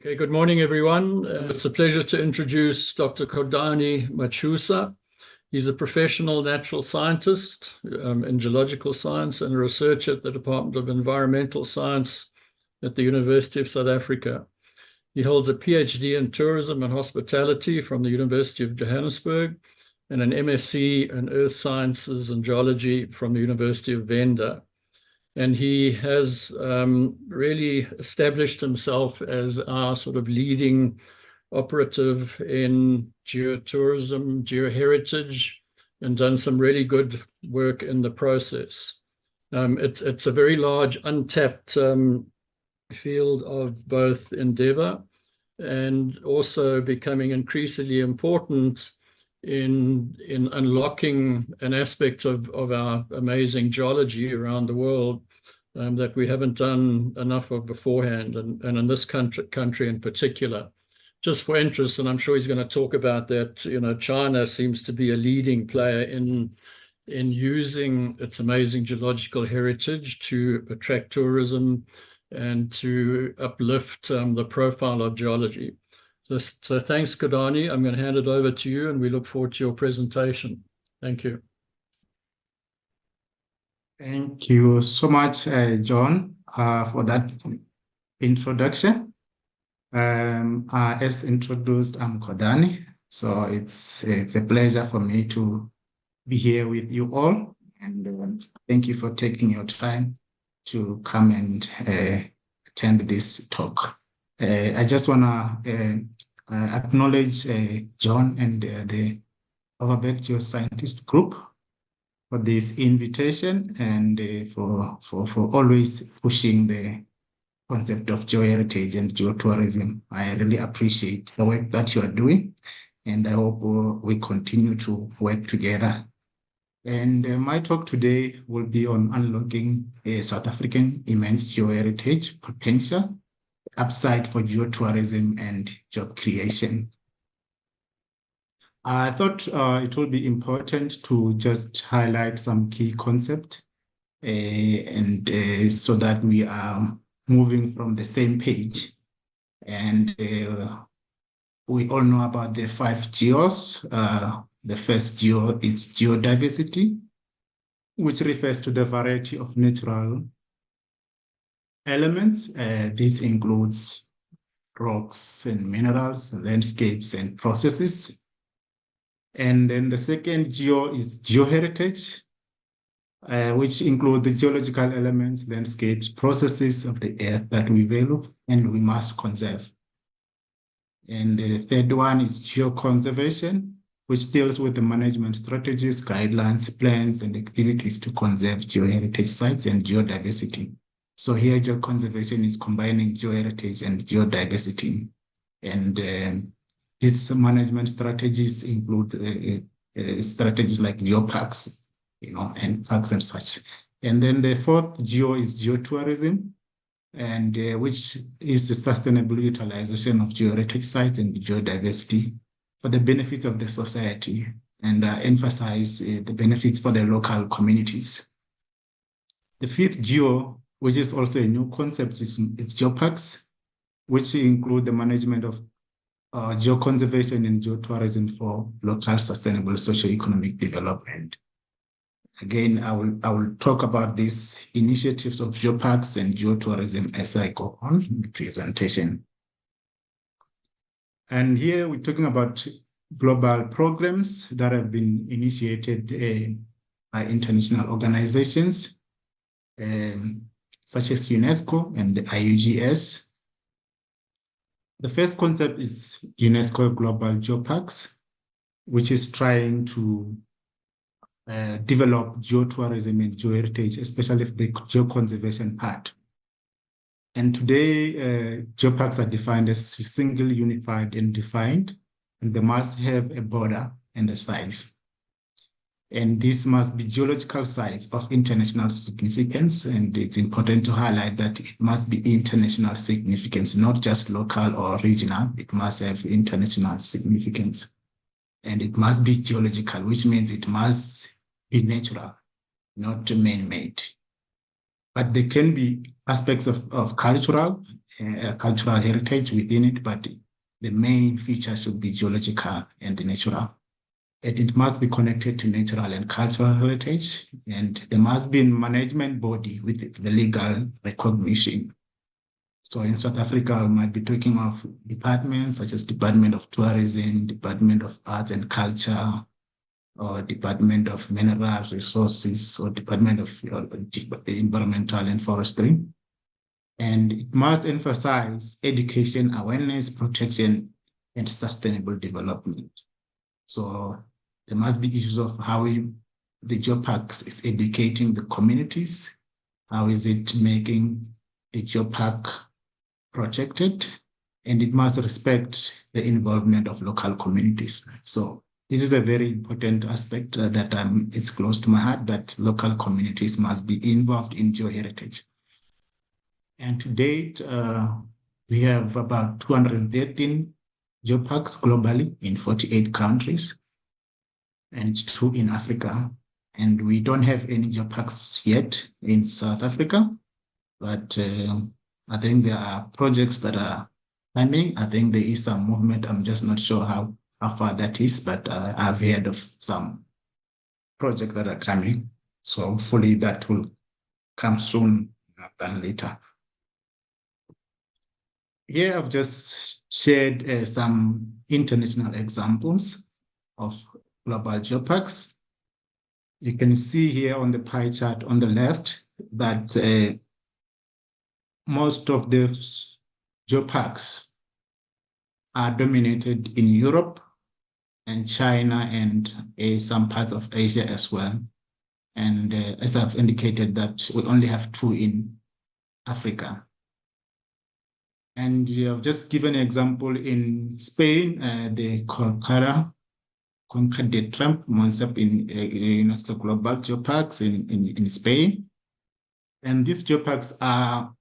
Okay, good morning, everyone. It's a pleasure to introduce Dr. Khodani Matshusa. He's a professional natural scientist in geological science and a researcher at the Department of Environmental Science at the University of South Africa. He holds a PhD in tourism and hospitality from the University of Johannesburg and an MSc in earth sciences and geology from the University of Venda. And he has really established himself as our sort of leading operative in geotourism, geoheritage, and done some really good work in the process. It's a very large untapped field of both endeavor and also becoming increasingly important in unlocking an aspect of our amazing geology around the world that we haven't done enough of beforehand, and in this country in particular. Just for interest, and I'm sure he's going to talk about that, China seems to be a leading player in using its amazing geological heritage to attract tourism and to uplift the profile of geology. So thanks, Khodani. I'm going to hand it over to you, and we look forward to your presentation. Thank you. Thank you so much, John, for that introduction. As introduced, I'm Khodani, so it's a pleasure for me to be here with you all, and thank you for taking your time to come and attend this talk. I just want to acknowledge John and the Overbeck Geoscientist Group for this invitation and for always pushing the concept of geoheritage and geotourism. I really appreciate the work that you are doing, and I hope we continue to work together. And my talk today will be on unlocking South African immense geoheritage potential, upside for geotourism and job creation. I thought it would be important to just highlight some key concepts and so that we are moving from the same page. And we all know about the 5 geos. The first geo is geodiversity, which refers to the variety of natural elements. This includes rocks and minerals, landscapes and processes. And then the second geo is geoheritage, which include the geological elements, landscapes, processes of the earth that we value and we must conserve. And the third one is geoconservation, which deals with the management strategies, guidelines, plans, and activities to conserve geoheritage sites and geodiversity. So here, geoconservation is combining geoheritage and geodiversity. And these management strategies include strategies like geoparks, and parks and such. And then the fourth geo is geotourism, and which is the sustainable utilization of geoheritage sites and geodiversity for the benefit of the society, and emphasize the benefits for the local communities. The fifth geo, which is also a new concept, is geoparks, which include the management of geoconservation and geotourism for local sustainable socio-economic development. Again, I will talk about these initiatives of geoparks and geotourism as I go on in the presentation. And here we're talking about global programs that have been initiated by international organizations, such as UNESCO and the IUGS. The first concept is UNESCO Global Geoparks, which is trying to develop geotourism and geoheritage, especially for the geoconservation part. And today, geoparks are defined as single, unified, and defined, and they must have a border and a size. And this must be geological sites of international significance, and it's important to highlight that it must be international significance, not just local or regional. It must have international significance. And it must be geological, which means it must be natural, not man-made. but there can be aspects of cultural heritage within it, but the main feature should be geological and natural. And it must be connected to natural and cultural heritage, and there must be a management body with the legal recognition. So in South Africa, we might be talking of departments such as Department of Tourism, Department of Arts and Culture, or Department of Mineral Resources, or Department of Environmental and Forestry. And it must emphasize education, awareness, protection, and sustainable development. So there must be issues of how the geoparks is educating the communities. How is it making the geopark protected? And it must respect the involvement of local communities. So this is a very important aspect that it's close to my heart, that local communities must be involved in geoheritage. And to date, we have about 213 geoparks globally in 48 countries, and 2 in Africa. And we don't have any geoparks yet in South Africa, but I think there are projects that are coming. I think there is some movement. I'm just not sure how far that is, but I've heard of some projects that are coming. So hopefully that will come soon than later. Here I've just shared some international examples of global geoparks. You can see here on the pie chart on the left that most of the geoparks are dominated in Europe and China and some parts of Asia as well. And as I've indicated, that we only have 2 in Africa. And you have just given an example in Spain, the Conca de Trump concept in UNESCO Global Geoparks in Spain. And these geoparks are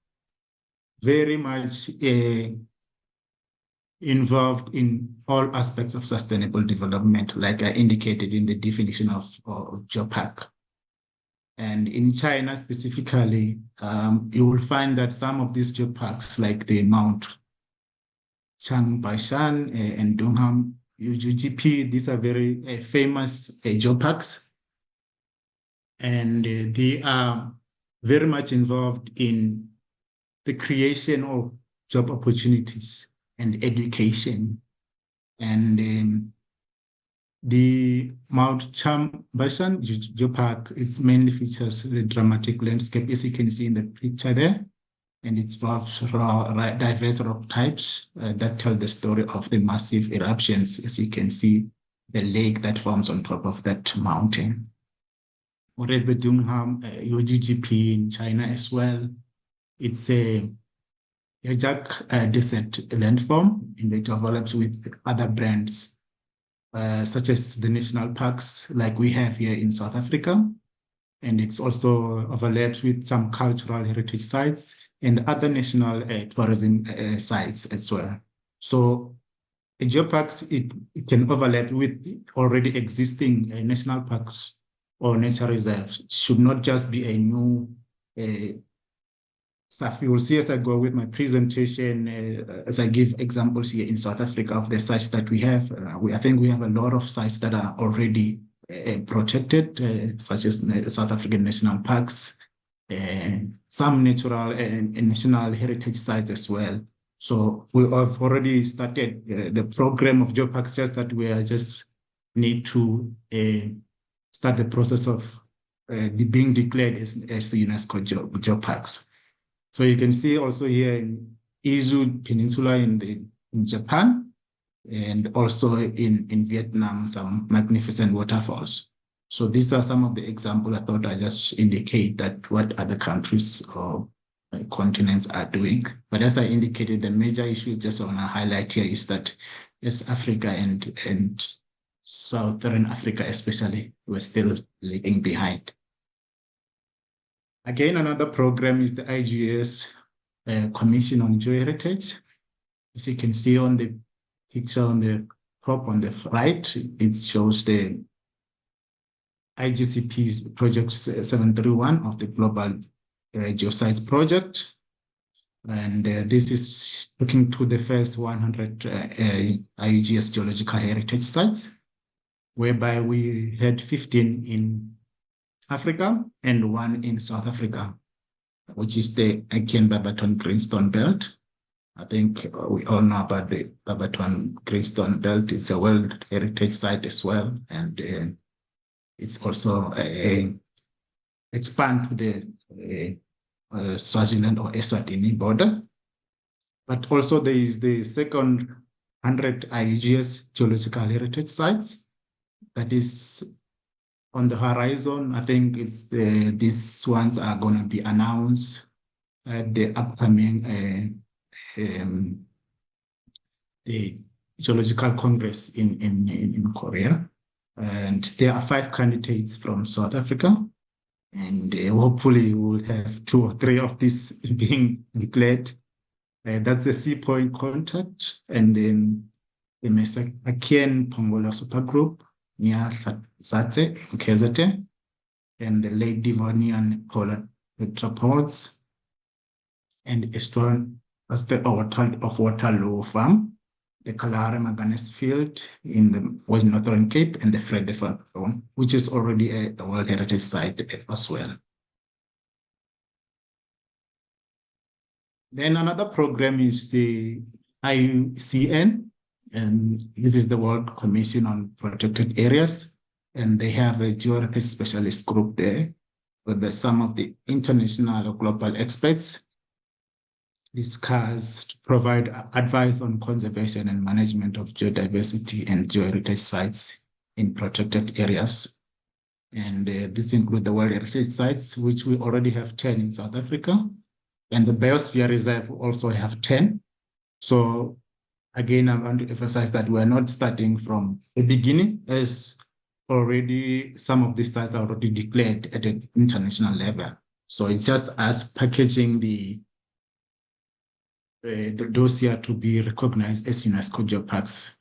very much involved in all aspects of sustainable development, like I indicated in the definition of geopark. And in China specifically, you will find that some of these geoparks, like the Mount Changbaishan and Dunham UGP, these are very famous geoparks. And they are very much involved in the creation of job opportunities and education. And the Mount Chambashan Geopark, it mainly features the dramatic landscape, as you can see in the picture there, and it's diverse rock types that tell the story of the massive eruptions, as you can see, the lake that forms on top of that mountain. Whereas the Dunham UGGP in China as well, it's a Jack desert landform, and it develops with other brands such as the national parks like we have here in South Africa. And it's also overlaps with some cultural heritage sites and other national tourism sites as well. So geoparks, it can overlap with already existing national parks or nature reserves. It should not just be a new stuff. You will see as I go with my presentation, as I give examples here in South Africa of the sites that we have. I think we have a lot of sites that are already protected, such as South African national parks, some natural and national heritage sites as well. So we have already started the program of geoparks, just that we just need to start the process of being declared as UNESCO geoparks. So you can see also here in Izu Peninsula in Japan, and also in Vietnam, some magnificent waterfalls. So these are some of the examples I thought I just indicate that what other countries or continents are doing. But as I indicated, the major issue just I want to highlight here is that yes, Africa and Southern Africa especially, we're still lagging behind. Again, another program is the IGS Commission on Geoheritage. As you can see on the picture on the top on the right, it shows the IGCP's Project 731 of the Global geosites project. And this is looking to the first 100 IUGS geological heritage sites, whereby we had 15 in Africa and 1 in South Africa, which is the Aitken-Barberton Greenstone Belt. I think we all know about the Barberton Greenstone Belt. It's a World Heritage Site as well, and it's also expand to the Swaziland or Eswatini border. But also there is the second 100 IUGS geological heritage sites that is on the horizon. I think it's these ones are going to be announced at the upcoming the Geological Congress in Korea. And there are 5 candidates from South Africa. And hopefully we'll have 2 or 3 of these being declared. That's the Sea Point contact, and then the Aitken Pongola Supergroup near Satse, KZN, and the Lake Devonian Polar Tetrapods, and Estuarine of Waterloo Farm, the Kalahari Manganese Field in the West Northern Cape, and the Frederick, which is already a World Heritage Site as well. Then another program is the IUCN, and this is the World Commission on Protected Areas, and they have a geoheritage specialist group there, where some of the international or global experts discuss to provide advice on conservation and management of geodiversity and geoheritage sites in protected areas. And this includes the World Heritage Sites, which we already have 10 in South Africa. And the Biosphere Reserve also have 10. So again, I want to emphasize that we're not starting from the beginning, as already some of these sites are already declared at an international level. So it's just us packaging the dossier to be recognized as UNESCO geoparks.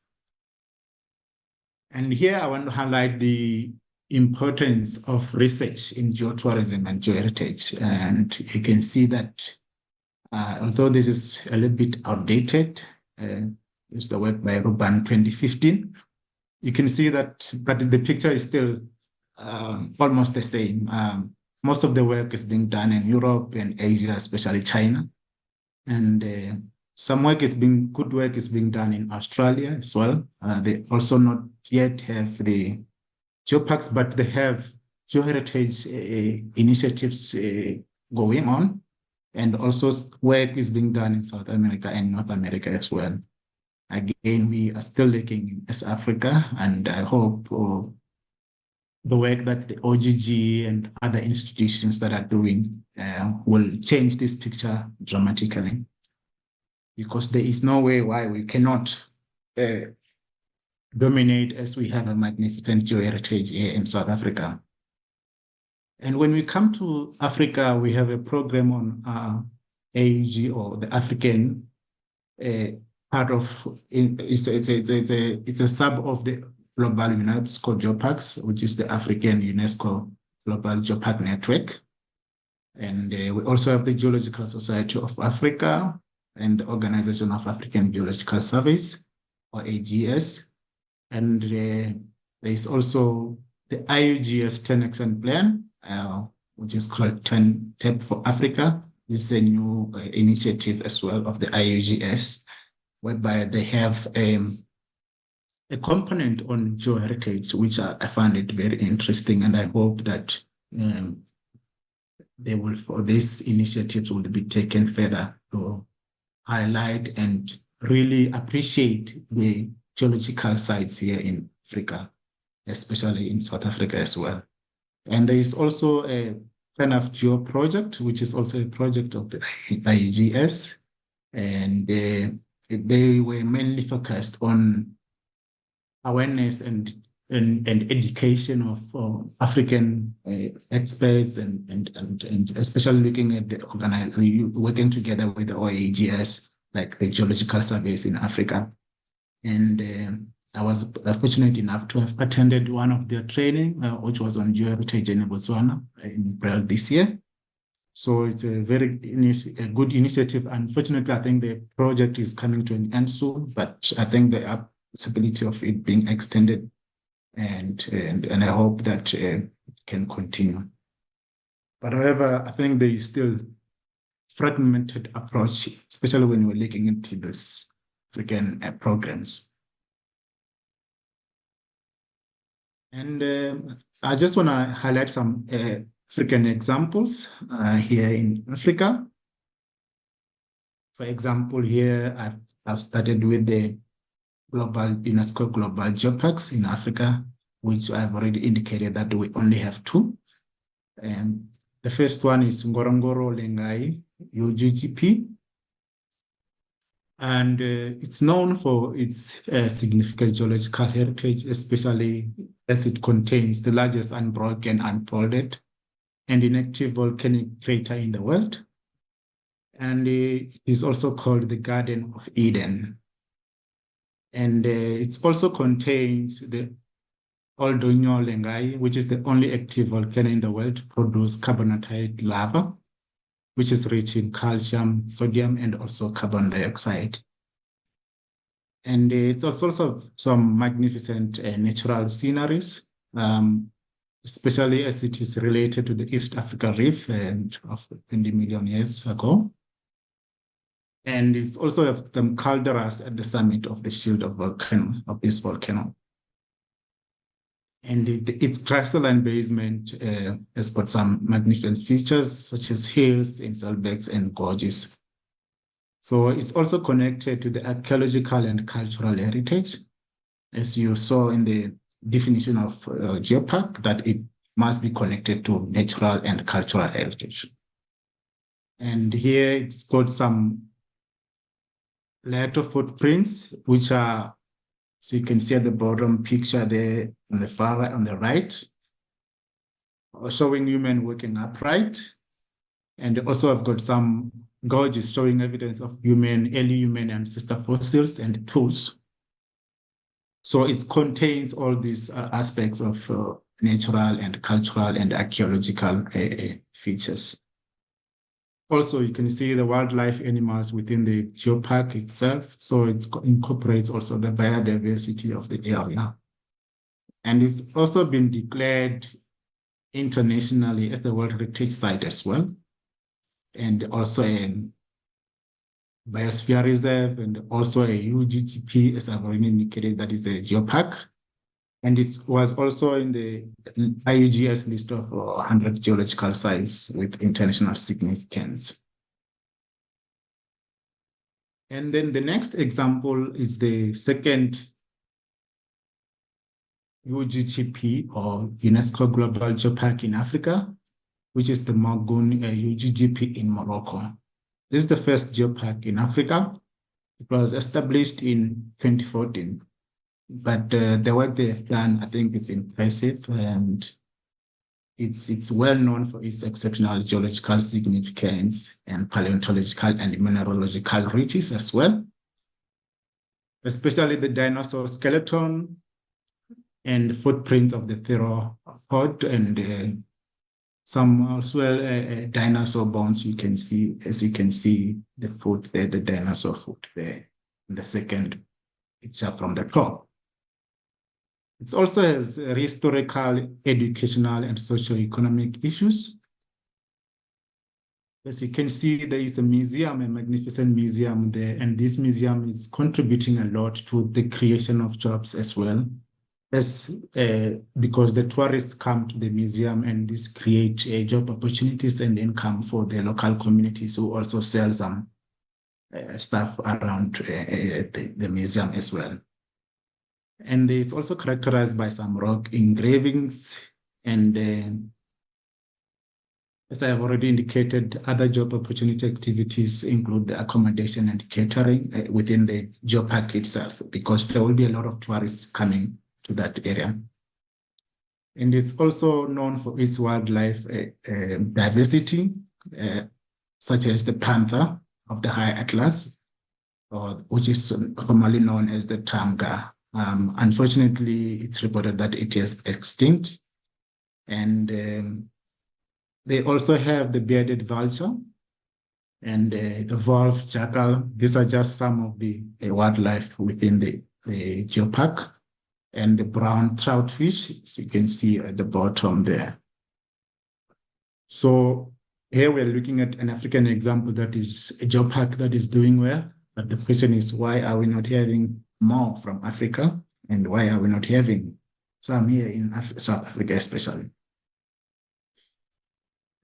And here I want to highlight the importance of research in geotourism and geoheritage. And you can see that although this is a little bit outdated, it's the work by Ruban 2015, you can see that, but the picture is still almost the same. Most of the work is being done in Europe and Asia, especially China. And some good work is being done in Australia as well. They also not yet have the geoparks, but they have geoheritage initiatives going on. And also work is being done in South America and North America as well. Again, we are still looking in West Africa, and I hope the work that the OGG and other institutions that are doing will change this picture dramatically, because there is no way why we cannot dominate as we have a magnificent geoheritage here in South Africa. And when we come to Africa, we have a program on AUG, or the African part of it's a sub of the Global UNESCO Geoparks, which is the African UNESCO Global Geopark Network. And we also have the Geological Society of Africa and the Organization of African Geological Surveys, or AGS. And there is also the IUGS 10 Action Plan, which is called 10 TEP for Africa. This is a new initiative as well of the IUGS, whereby they have a component on geoheritage, which I find it very interesting, and I hope that these initiatives will be taken further to highlight and really appreciate the geological sites here in Africa, especially in South Africa as well. And there is also a kind Geo project, which is also a project of the IUGS, and they were mainly focused on awareness and education of African experts and especially looking at working together with the OAGS, like the geological surveys in Africa. And I was fortunate enough to have attended one of their training, which was on geoheritage in Botswana in April this year. So it's a very a good initiative. Unfortunately, I think the project is coming to an end soon, but I think the possibility of it being extended, and I hope that it can continue. But however, I think there is still fragmented approach, especially when we're looking into this African programs. And I just want to highlight some African examples here in Africa. For example, here I've started with the UNESCO Global Geoparks in Africa, which I've already indicated that we only have two. And the first one is Ngorongoro Lengai UGGP. And it's known for its significant geological heritage, especially as it contains the largest unbroken, unfolded, and inactive volcanic crater in the world. And it is also called the Garden of Eden. And it also contains the Oldonyo Lengai, which is the only active volcano in the world to produce carbonatite lava, which is rich in calcium, sodium, and also carbon dioxide. And it's also some magnificent natural sceneries, especially as it is related to the East Africa Reef and of 20 million years ago. And it's also have some calderas at the summit of the shield of this volcano. And its crystalline basement has got some magnificent features such as hills, saddlebags, and gorges. So it's also connected to the archaeological and cultural heritage, as you saw in the definition of geopark, that it must be connected to natural and cultural heritage. And here it's got some lateral footprints, which are, so you can see at the bottom picture there on the far right, on the right, showing human walking upright. And also I've got some gorges showing evidence of early human ancestor fossils and tools. So it contains all these aspects of natural and cultural and archaeological features. Also, you can see the wildlife animals within the geopark itself. So it incorporates also the biodiversity of the area. And it's also been declared internationally as the World Heritage Site as well. And also a biosphere reserve, and also a UGGP, as I've already indicated, that is a geopark. And it was also in the IUGS list of 100 geological sites with international significance. And then the next example is the second UGGP, or UNESCO Global Geopark in Africa, which is the Magoun UGGP in Morocco. This is the first geopark in Africa. It was established in 2014. But the work they have done, I think, is impressive, and it's well known for its exceptional geological significance and paleontological and mineralogical riches as well, especially the dinosaur skeleton and footprints of the theropod, and some as well dinosaur bones. You can see, as you can see, the foot there, the dinosaur foot there in the second picture from the top. It also has historical, educational, and socio-economic issues. As you can see, there is a museum, a magnificent museum there, and this museum is contributing a lot to the creation of jobs as well, as because the tourists come to the museum, and this creates job opportunities and income for the local communities, who also sell some stuff around the museum as well. And it's also characterized by some rock engravings, and as I have already indicated, other job opportunity activities include the accommodation and catering within the geopark itself, because there will be a lot of tourists coming to that area. And it's also known for its wildlife diversity, such as the panther of the High Atlas, which is formerly known as the tamga. Unfortunately, it's reported that it is extinct, and They also have the bearded vulture and the wolf, jackal. These are just some of the wildlife within the geopark. And the brown troutfish, as you can see at the bottom there. So here we're looking at an African example that is a geopark that is doing well. But the question is, why are we not having more from Africa? And why are we not having some here in South Africa especially?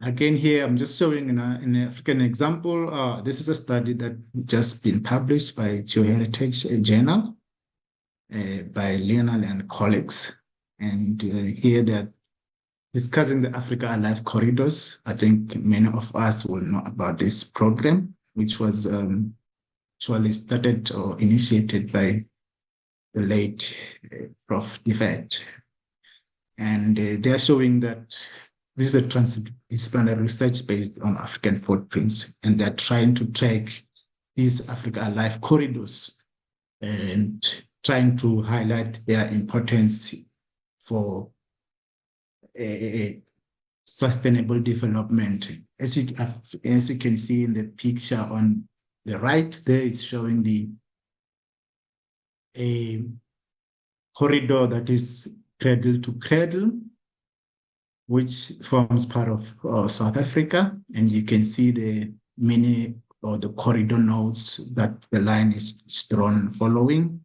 Again, here I'm just showing an African example. This is a study that just been published by Geoheritage journal by Lionel and colleagues. And here they're discussing the Africa Alive corridors. I think many of us will know about this program, which was actually started or initiated by the late Prof. Defet. And they're showing that this is a transdisciplinary research based on African footprints, and they're trying to track these Africa Alive corridors and trying to highlight their importance for sustainable development. As you can see in the picture on the right there, it's showing a corridor that is cradle to cradle, which forms part of South Africa. And you can see the many or the corridor nodes that the line is drawn following.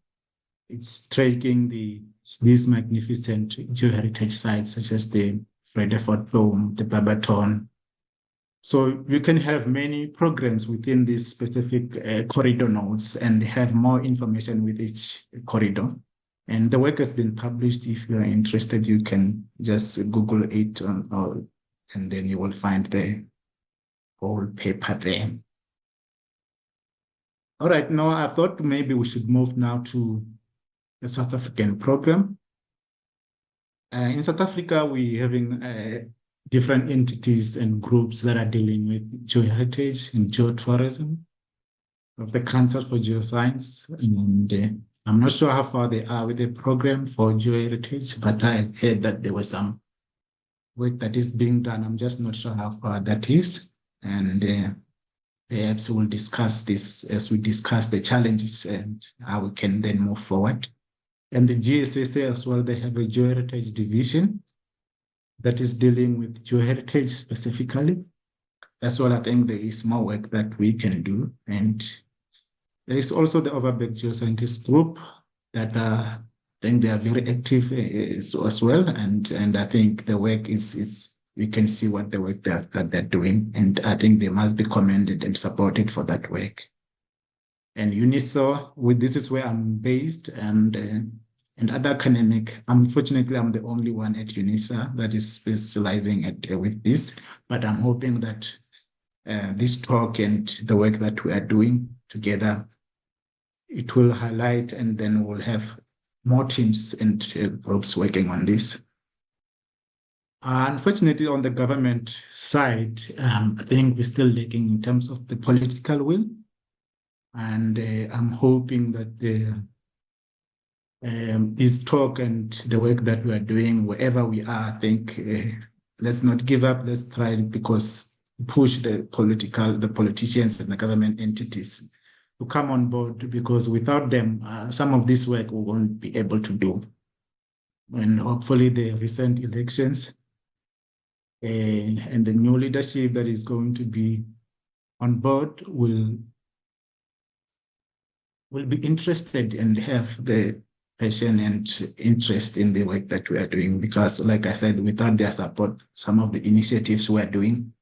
It's tracking these magnificent geoheritage sites such as the Fredefort Dome, the Barberton. So you can have many programs within these specific corridor nodes and have more information with each corridor. And the work has been published. If you're interested, you can just Google it and then you will find the whole paper there. All right, now I thought maybe we should move now to the South African program. In South Africa, we're having different entities and groups that are dealing with geoheritage and geotourism of the Council for Geoscience. And I'm not sure how far they are with the program for geoheritage, but I heard that there was some work that is being done. I'm just not sure how far that is. And perhaps we'll discuss this as we discuss the challenges and how we can then move forward. And the GSSA as well, they have a geoheritage division that is dealing with geoheritage specifically. As well, I think there is more work that we can do. And there is also the Overberg Geoscientist Group that I think they are very active as well. And I think the work is we can see what the work that they're doing. And I think they must be commended and supported for that work. And UNISO, this is where I'm based, and other academic. Unfortunately, I'm the only one at UNISA that is specializing with this, but I'm hoping that this talk and the work that we are doing together, it will highlight, and then we'll have more teams and groups working on this. Unfortunately, on the government side, I think we're still lacking in terms of the political will. And I'm hoping that this talk and the work that we are doing, wherever we are, I think let's not give up. Let's try, because push the politicians and the government entities to come on board, because without them, some of this work we won't be able to do. And hopefully the recent elections and the new leadership that is going to be on board will be interested and have the passion and interest in the work that we are doing. Because like I said, without their support, some of the initiatives we are doing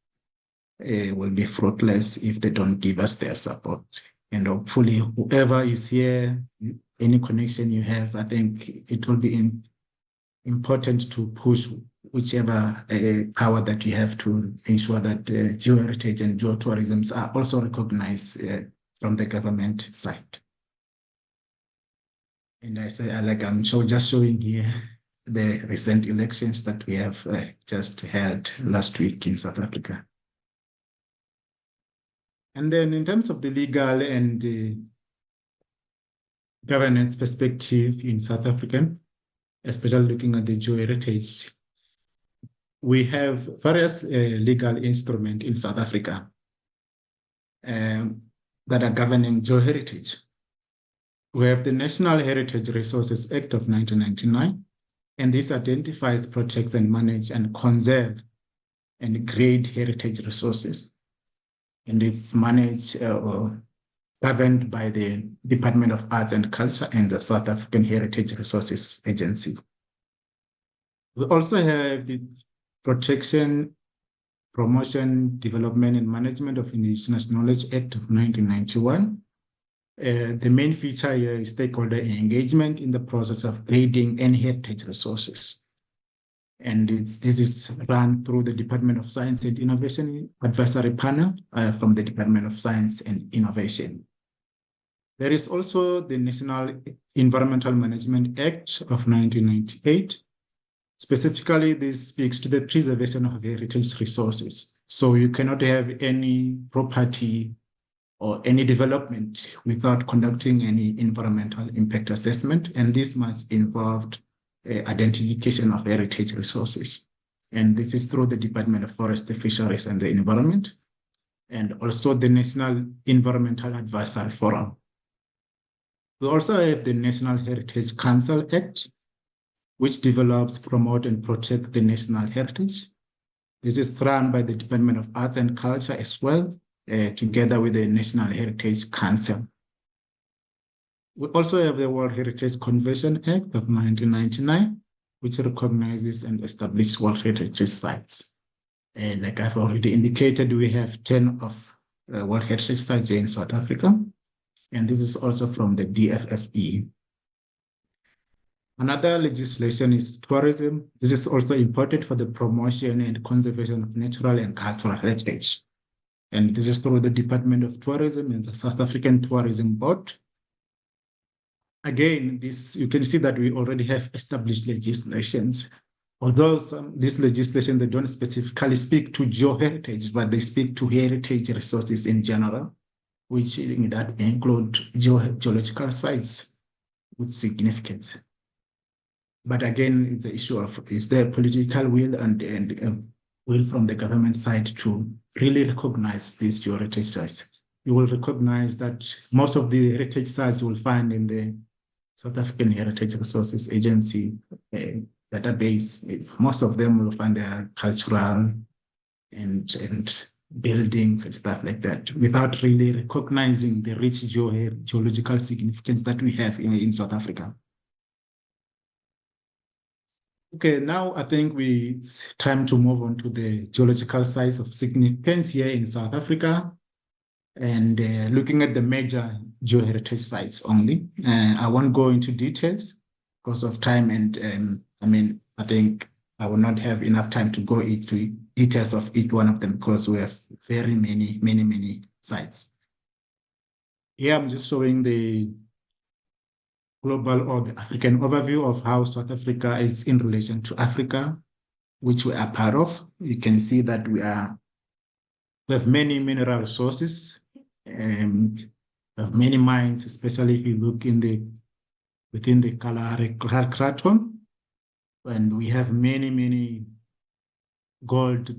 will be fruitless if they don't give us their support. And hopefully whoever is here, any connection you have, I think it will be important to push whichever power that you have to ensure that geoheritage and geotourism are also recognized from the government side. And I say, I'm just showing here the recent elections that we have just held last week in South Africa. And then in terms of the legal and governance perspective in South Africa, especially looking at the geoheritage, we have various legal instruments in South Africa that are governing geoheritage. We have the National Heritage Resources Act of 1999, and this identifies, protects, and manages and conserve and grade heritage resources. And it's managed or governed by the Department of Arts and Culture and the South African Heritage Resources Agency. We also have the Protection, Promotion, Development, and Management of Indigenous Knowledge Act of 1991. The main feature here is stakeholder engagement in the process of grading and heritage resources. And this is run through the Department of Science and Innovation Advisory Panel from the Department of Science and Innovation. There is also the National Environmental Management Act of 1998. Specifically, this speaks to the preservation of heritage resources. So you cannot have any property or any development without conducting any environmental impact assessment. And this must involve identification of heritage resources. And this is through the Department of Forestry, Fisheries and the Environment, and also the National Environmental Advisory Forum. We also have the National Heritage Council Act, which develops, promote, and protect the national heritage. This is run by the Department of Arts and Culture as well, together with the National Heritage Council. We also have the World Heritage Convention Act of 1999, which recognizes and establishes World Heritage Sites. Like I've already indicated, we have 10 of World Heritage Sites here in South Africa, and this is also from the DFFE. Another legislation is tourism. This is also important for the promotion and conservation of natural and cultural heritage. And this is through the Department of Tourism and the South African Tourism Board. Again, you can see that we already have established legislations. Although this legislation, they don't specifically speak to geoheritage, but they speak to heritage resources in general, which that include geological sites with significance. But again, it's the issue of, is there political will and will from the government side to really recognize these geoheritage sites? You will recognize that most of the heritage sites you will find in the South African Heritage Resources Agency database. Most of them will find their cultural and buildings and stuff like that, without really recognizing the rich geological significance that we have in South Africa. Okay, now I think it's time to move on to the geological sites of significance here in South Africa, and looking at the major geoheritage sites only. I won't go into details because of time, and I think I will not have enough time to go into details of each one of them because we have very many sites. Here I'm just showing the global or the African overview of how South Africa is in relation to Africa, which we are part of. You can see that we have many mineral resources and have many mines, especially if you look within the Kalahari Craton, and we have many gold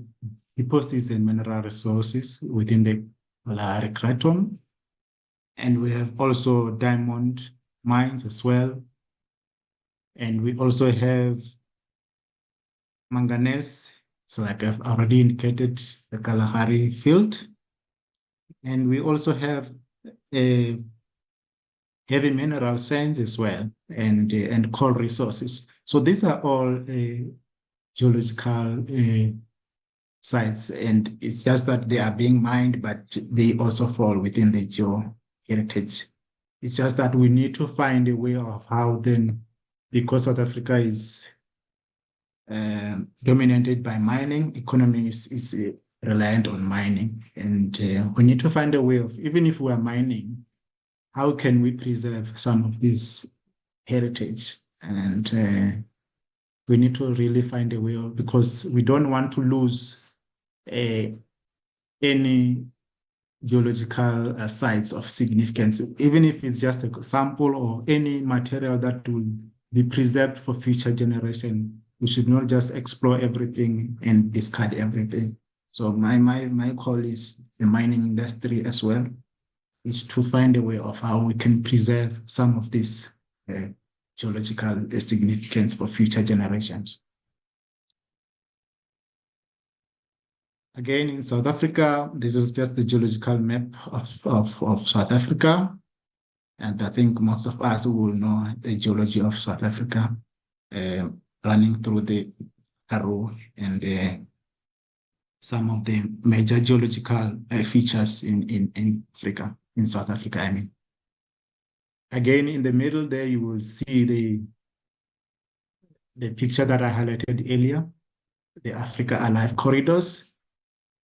deposits and mineral resources within the Kalahari Craton, and we have also diamond mines as well. And we also have manganese, so like I've already indicated, the Kalahari field. And we also have heavy mineral sands as well, and coal resources. So these are all geological sites, and it's just that they are being mined, but they also fall within the geoheritage. It's just that we need to find a way of how then, because South Africa is dominated by mining, economy is reliant on mining. And we need to find a way of, even if we are mining, how can we preserve some of this heritage? And we need to really find a way of, because we don't want to lose any geological sites of significance, even if it's just a sample or any material that will be preserved for future generation. we should not just explore everything and discard everything. So my call is the mining industry as well, is to find a way of how we can preserve some of this geological significance for future generations. Again, in South Africa, this is just the geological map of South Africa. And I think most of us will know the geology of South Africa, running through the Karoo and some of the major geological features in Africa, in South Africa, I mean. Again, in the middle there, you will see the picture that I highlighted earlier, the Africa Alive corridors.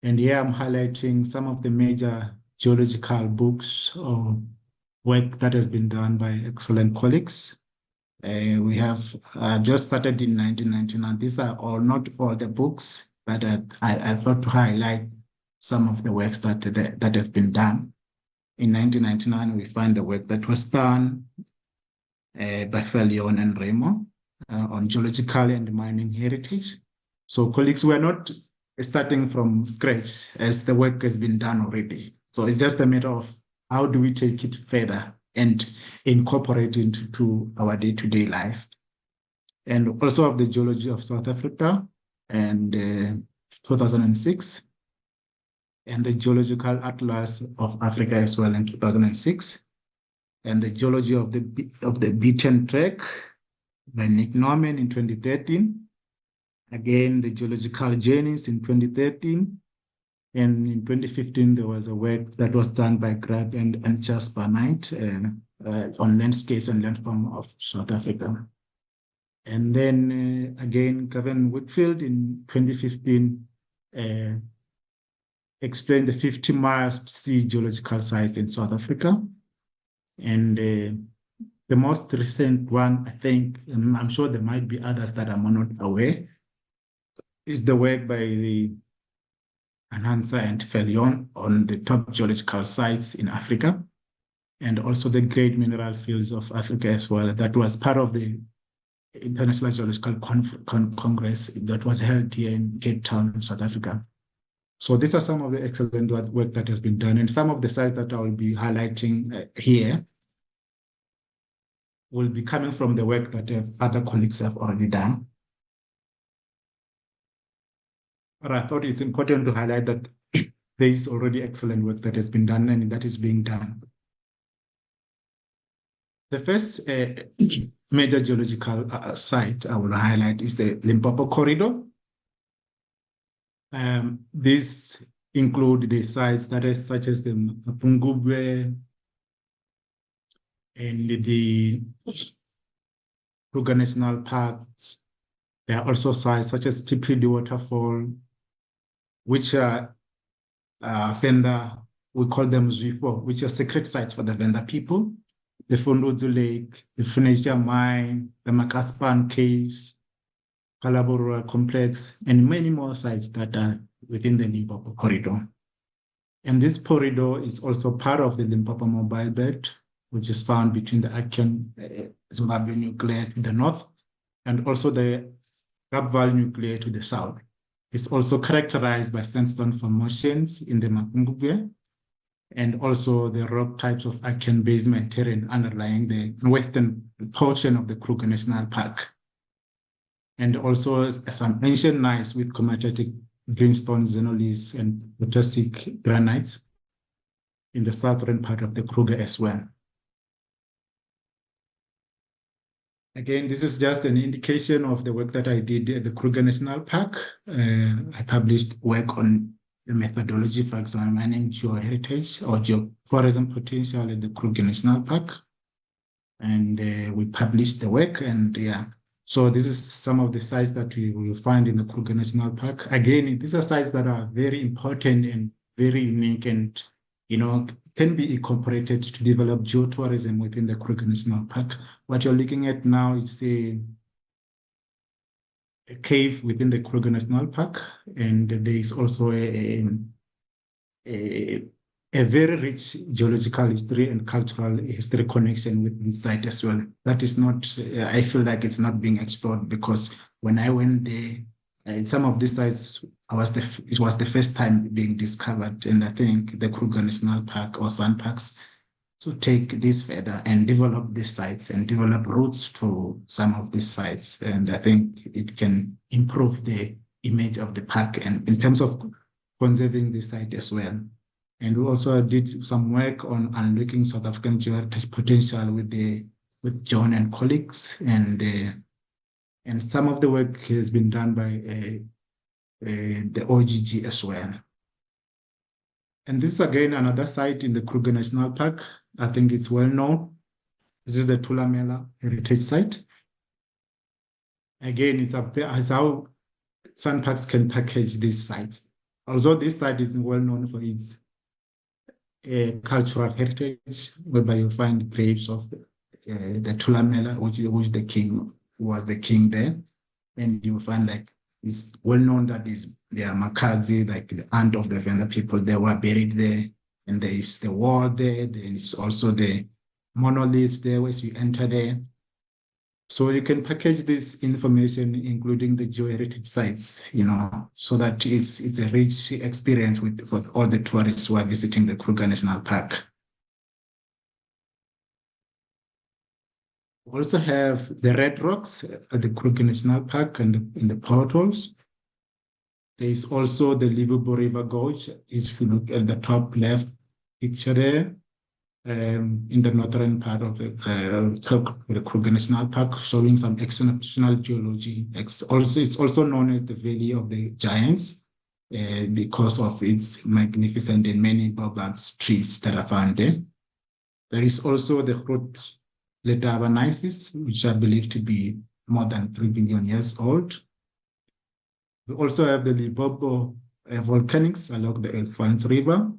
And here I'm highlighting some of the major geological books or work that has been done by excellent colleagues. We have just started in 1999. These are not all the books, but I thought to highlight some of the works that have been done. In 1999, we find the work that was done by Felion and Remo on geological and mining heritage. So colleagues, we're not starting from scratch as the work has been done already. So it's just a matter of how do we take it further and incorporate it into our day-to-day life. And also of the geology of South Africa and 2006, and the Geological Atlas of Africa as well in 2006, and the Geology of the Beaten Track by Nick Norman in 2013. Again, the Geological Journeys in 2013. And in 2015, there was a work that was done by Grab and Jasper Knight on landscapes and landform of South Africa. And then again, Kevin Whitfield in 2015 explained the 50 must see geological sites in South Africa. And the most recent one, I think, and I'm sure there might be others that I'm not aware, is the work by the Anhansa and Felion on the top geological sites in Africa, and also the great mineral fields of Africa as well. That was part of the International Geological Congress that was held here in Cape Town, South Africa. So these are some of the excellent work that has been done, and some of the sites that I will be highlighting here will be coming from the work that other colleagues have already done. But I thought it's important to highlight that there is already excellent work that has been done and that is being done. The first major geological site I will highlight is the Limpopo Corridor. These include the sites that are such as the Mapungubwe and the Kruger National Parks. There are also sites such as Pipridi Waterfall, which are Venda, we call them Zwipo, which are sacred sites for the Venda people, the Fundudzu Lake, the Phoenicia Mine, the Makaspan Caves, Kalabora Complex, and many more sites that are within the Limpopo Corridor. And this corridor is also part of the Limpopo Mobile Belt, which is found between the Akan Zimbabwe nuclear to the north, and also the Gap Valley nuclear to the south. It's also characterized by sandstone formations in the Mapungubwe, and also the rock types of Akan basement terrain underlying the western portion of the Kruger National Park. And also some ancient gneiss with komatitic greenstone xenoliths and Potassic granites in the southern part of the Kruger as well. Again, this is just an indication of the work that I did at the Kruger National Park. I published work on the methodology for examining geoheritage or geotourism potential at the Kruger National Park. And we published the work, and yeah. So this is some of the sites that we will find in the Kruger National Park. Again, these are sites that are very important and very unique and, can be incorporated to develop geotourism within the Kruger National Park. What you're looking at now is a cave within the Kruger National Park, and there is also a a very rich geological history and cultural history connection with this site as well. That is not, I feel like it's not being explored, because when I went there, some of these sites, it was the first time being discovered. And I think the Kruger National Park or Sun Parks to take this further and develop these sites and develop routes to some of these sites. And I think it can improve the image of the park and in terms of conserving the site as well. And we also did some work on unlocking South African geoheritage potential with John and colleagues, and some of the work has been done by the OGG as well. And this is again another site in the Kruger National Park. I think it's well known. This is the Thulamela Heritage Site. Again, it's how Sun Parks can package these sites. Although this site is well known for its cultural heritage, whereby you find graves of the Thulamela, which was the king there, and you find like it's well known that they are Makadzi, like the aunt of the Venda people. They were buried there, and there is the wall there. There is also the monoliths there as you enter there. So you can package this information, including the geoheritage sites, so that it's a rich experience for all the tourists who are visiting the Kruger National Park. We also have the red rocks at the Kruger National Park and in the portals. There is also the Liverpool River Gorge. If you look at the top left picture there, in the northern part of the Kruger National Park, showing some exceptional geology. It's also known as the Valley of the Giants because of its magnificent and many baobab trees that are found there. There is also the Groot Letaba, which are believed to be more than 3 billion years old. We also have the Limpopo volcanics along the Elfans River.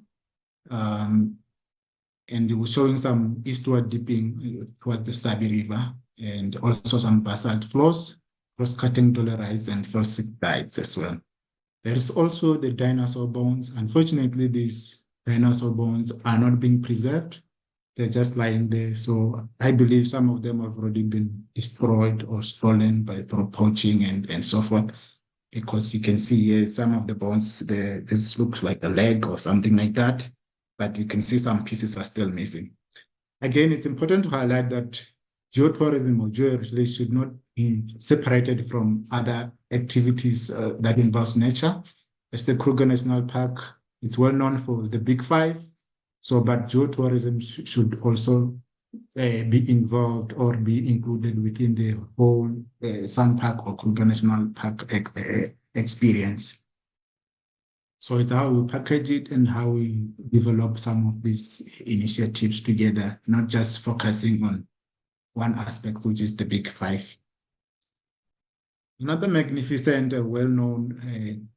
And it was showing some eastward dipping towards the Sabi River, and also some basalt flows, cross-cutting dolerites and felsic as well. There is also the dinosaur bones. Unfortunately, these dinosaur bones are not being preserved. They're just lying there. So I believe some of them have already been destroyed or stolen through poaching and so forth, because you can see here some of the bones, this looks like a leg or something like that, but you can see some pieces are still missing. Again, it's important to highlight that geotourism or geoheritage should not be separated from other activities that involves nature. As the Kruger National Park, it's well known for the Big Five. But geotourism should also be involved or be included within the whole Sun Park or Kruger National Park experience. So it's how we package it and how we develop some of these initiatives together, not just focusing on one aspect, which is the Big Five. Another magnificent, well-known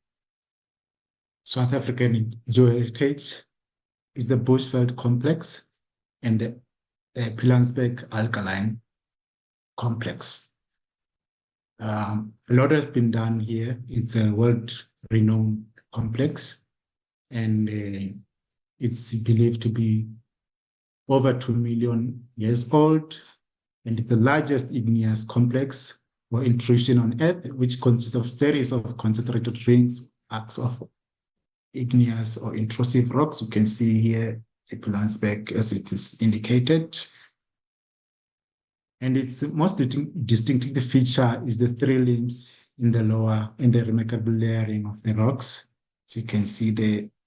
South African geoheritage is the Bushveld Complex and the Pilanesberg Alkaline Complex. A lot has been done here. It's a world-renowned complex, and it's believed to be over 2 million years old, and it's the largest igneous complex or intrusion on Earth, which consists of series of concentrated rings, arcs of igneous or intrusive rocks. You can see here the Pilanesberg as it is indicated. And its most distinctive feature is the 3 limbs in the remarkable layering of the rocks. So you can see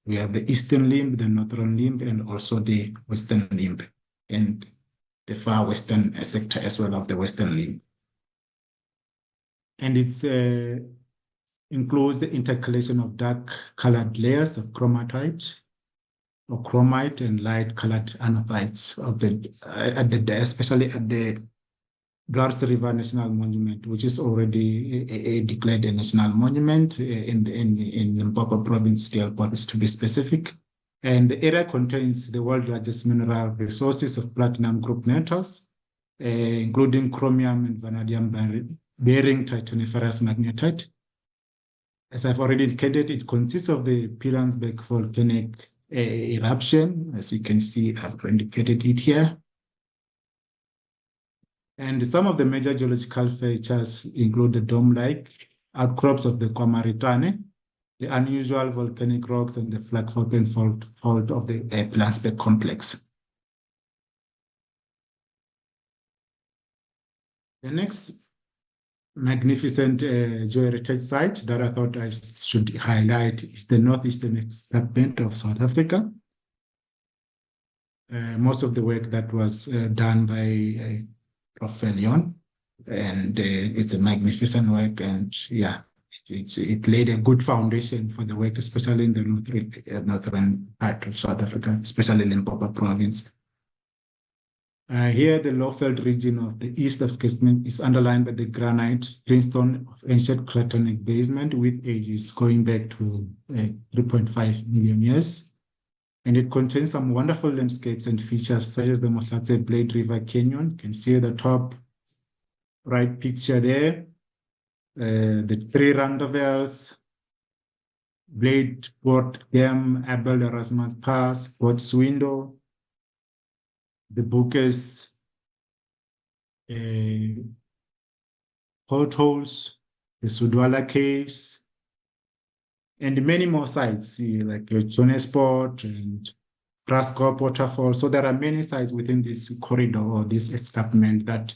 we have the eastern limb, the northern limb, and also the western limb, and the far western sector as well of the western limb. And it's includes the intercalation of dark-colored layers of chromatite or chromite and light-colored anathites especially at the Dwars River National Monument, which is already declared a national monument in Limpopo province, to be specific. And the area contains the world's largest mineral resources of platinum group metals, including chromium and vanadium-bearing titaniferous magnetite. As I've already indicated, it consists of the Pilanesberg volcanic eruption. As you can see, I've indicated it here. And some of the major geological features include the dome-like outcrops of the Kwamaritane, the unusual volcanic rocks, and the Vlakfontein fault of the Plansbeck complex. The next magnificent geoheritage site that I thought I should highlight is the northeastern escarpment of South Africa. Most of the work that was done by Prof. Leon, and it's a magnificent work, and yeah, it laid a good foundation for the work, especially in the northern part of South Africa, especially Limpopo province. Here, the Lowveld region of the east of Escarpment is underlined by the granite greenstone of ancient cratonic basement with ages going back to 3.5 million years. And it contains some wonderful landscapes and features such as the Mohlatse Blade River Canyon. You can see the top right picture there. The three roundabouts, Blade Port Dam, Abel Erasmus Pass, Port's Window, the Bookers, portholes, the Sudwala Caves, and many more sites, like Jonesport and Graskop Waterfall. So there are many sites within this corridor or this escarpment that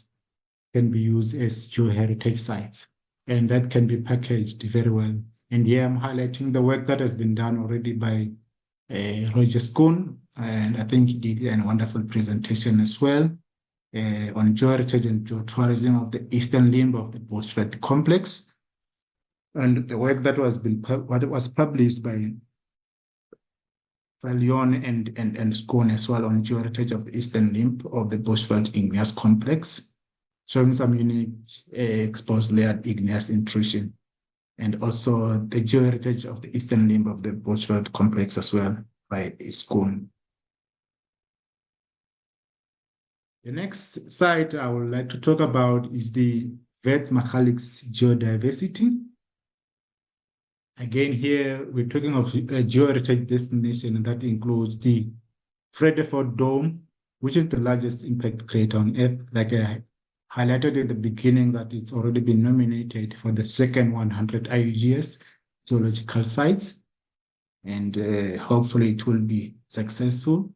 can be used as geoheritage sites, and that can be packaged very well. And here I'm highlighting the work that has been done already by Roger Schoon, and I think he did a wonderful presentation as well on geoheritage and geotourism of the eastern limb of the Bushveld complex. And the work that was published by Leon and Schoon as well on geoheritage of the eastern limb of the Bushveld igneous complex, showing some unique exposed layered igneous intrusion, and also the geoheritage of the eastern limb of the Bushveld complex as well by Schoon. The next site I would like to talk about is the Wits-Magaliks geodiversity. Again, here we're talking of a geoheritage destination, and that includes the Vredefort Dome, which is the largest impact crater on Earth. Like I highlighted at the beginning, that it's already been nominated for the second 100 IUGS geological sites, and hopefully it will be successful.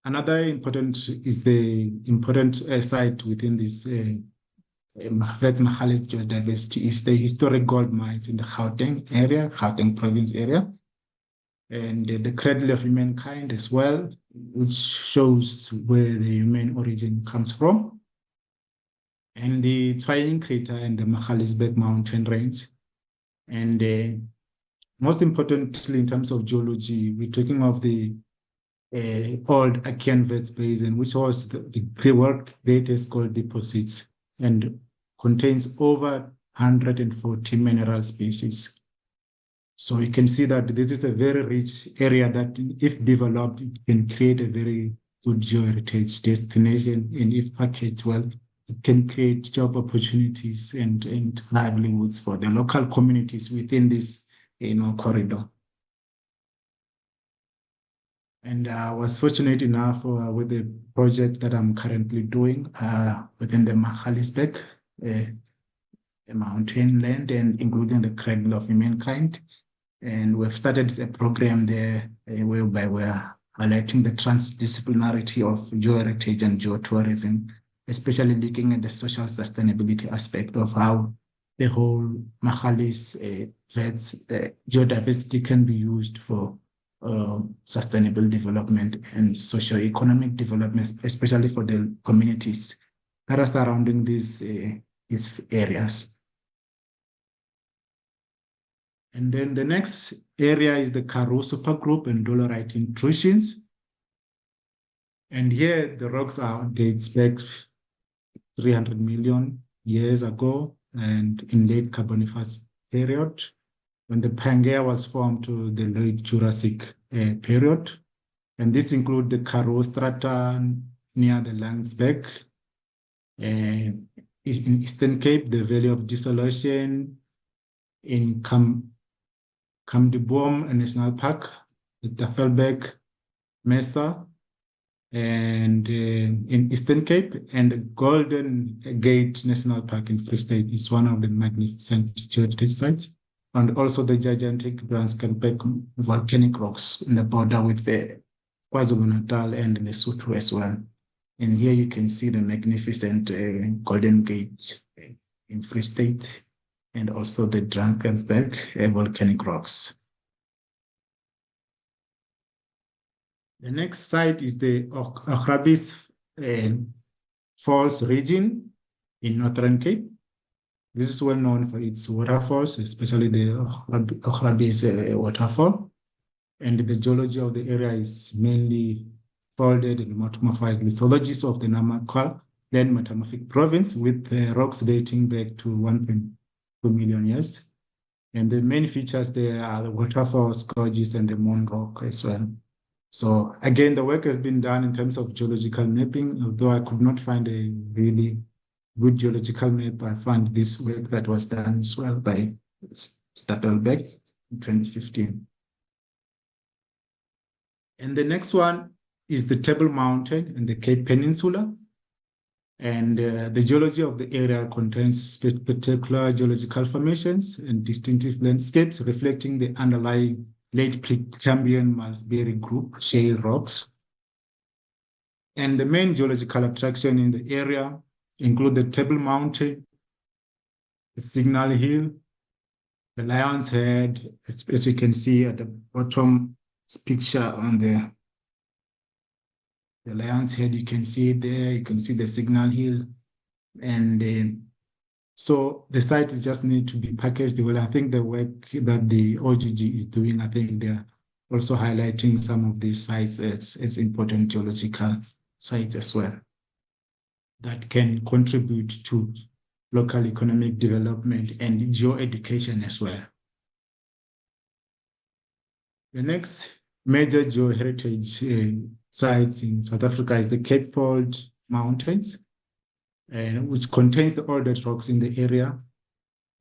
Another important is the important site within this Wits-Magaliks geodiversity is the historic gold mines in the Gauteng province area, and the cradle of humankind as well, which shows where the human origin comes from, and the Twining crater and the Magaliesberg mountain range. And most importantly, in terms of geology, we're talking of the old Achaean Wits Basin, which was the world's greatest gold deposits and contains over 140 mineral species. So you can see that this is a very rich area that, if developed, it can create a very good geoheritage destination, and if packaged well, it can create job opportunities and livelihoods for the local communities within this corridor. And I was fortunate enough with the project that I'm currently doing within the Magaliesberg mountain land, and including the cradle of humankind. And we've started a program there whereby we're highlighting the transdisciplinarity of geoheritage and geotourism, especially looking at the social sustainability aspect of how the whole Magalies geodiversity can be used for sustainable development and socio-economic development, especially for the communities that are surrounding these areas. And then the next area is the Karoo supergroup and dolerite intrusions. And here the rocks dates back 300 million years ago, and in late Carboniferous period, when the Pangaea was formed to the late Jurassic period. And this includes the Karoo strata near the Landsberg, in Eastern Cape, the Valley of Dissolution, in Kamdeboom National Park, the Tafelberg Mesa, and in Eastern Cape, and the Golden Gate National Park in Free State is one of the magnificent geoheritage sites, and also the gigantic Drakensberg volcanic rocks in the border with the KwaZulu-Natal and Lesotho as well. And here you can see the magnificent Golden Gate in Free State, and also the Drakensberg volcanic rocks. The next site is the Ochrabis Falls region in Northern Cape. This is well known for its waterfalls, especially the Ochrabis waterfall. And the geology of the area is mainly folded in metamorphized lithologies of the Namakwa then metamorphic province, with rocks dating back to 1.2 million years. And the main features there are the waterfalls, gorges, and the Moon Rock as well. So again, the work has been done in terms of geological mapping, although I could not find a really good geological map. I found this work that was done as well by Stapelbeck in 2015. And the next one is the Table Mountain in the Cape Peninsula. And the geology of the area contains spectacular geological formations and distinctive landscapes reflecting the underlying late Precambrian Malmesbury group shale rocks. And the main geological attraction in the area include the Table Mountain, the Signal Hill, the Lion's Head, as you can see at the bottom picture on the Lion's Head, you can see it there, you can see the Signal Hill. And so the site just need to be packaged well. I think the work that the OGG is doing, I think they're also highlighting some of these sites as important geological sites as well that can contribute to local economic development and geo-education as well. The next major geoheritage sites in South Africa is the Cape Fold Mountains, which contains the oldest rocks in the area,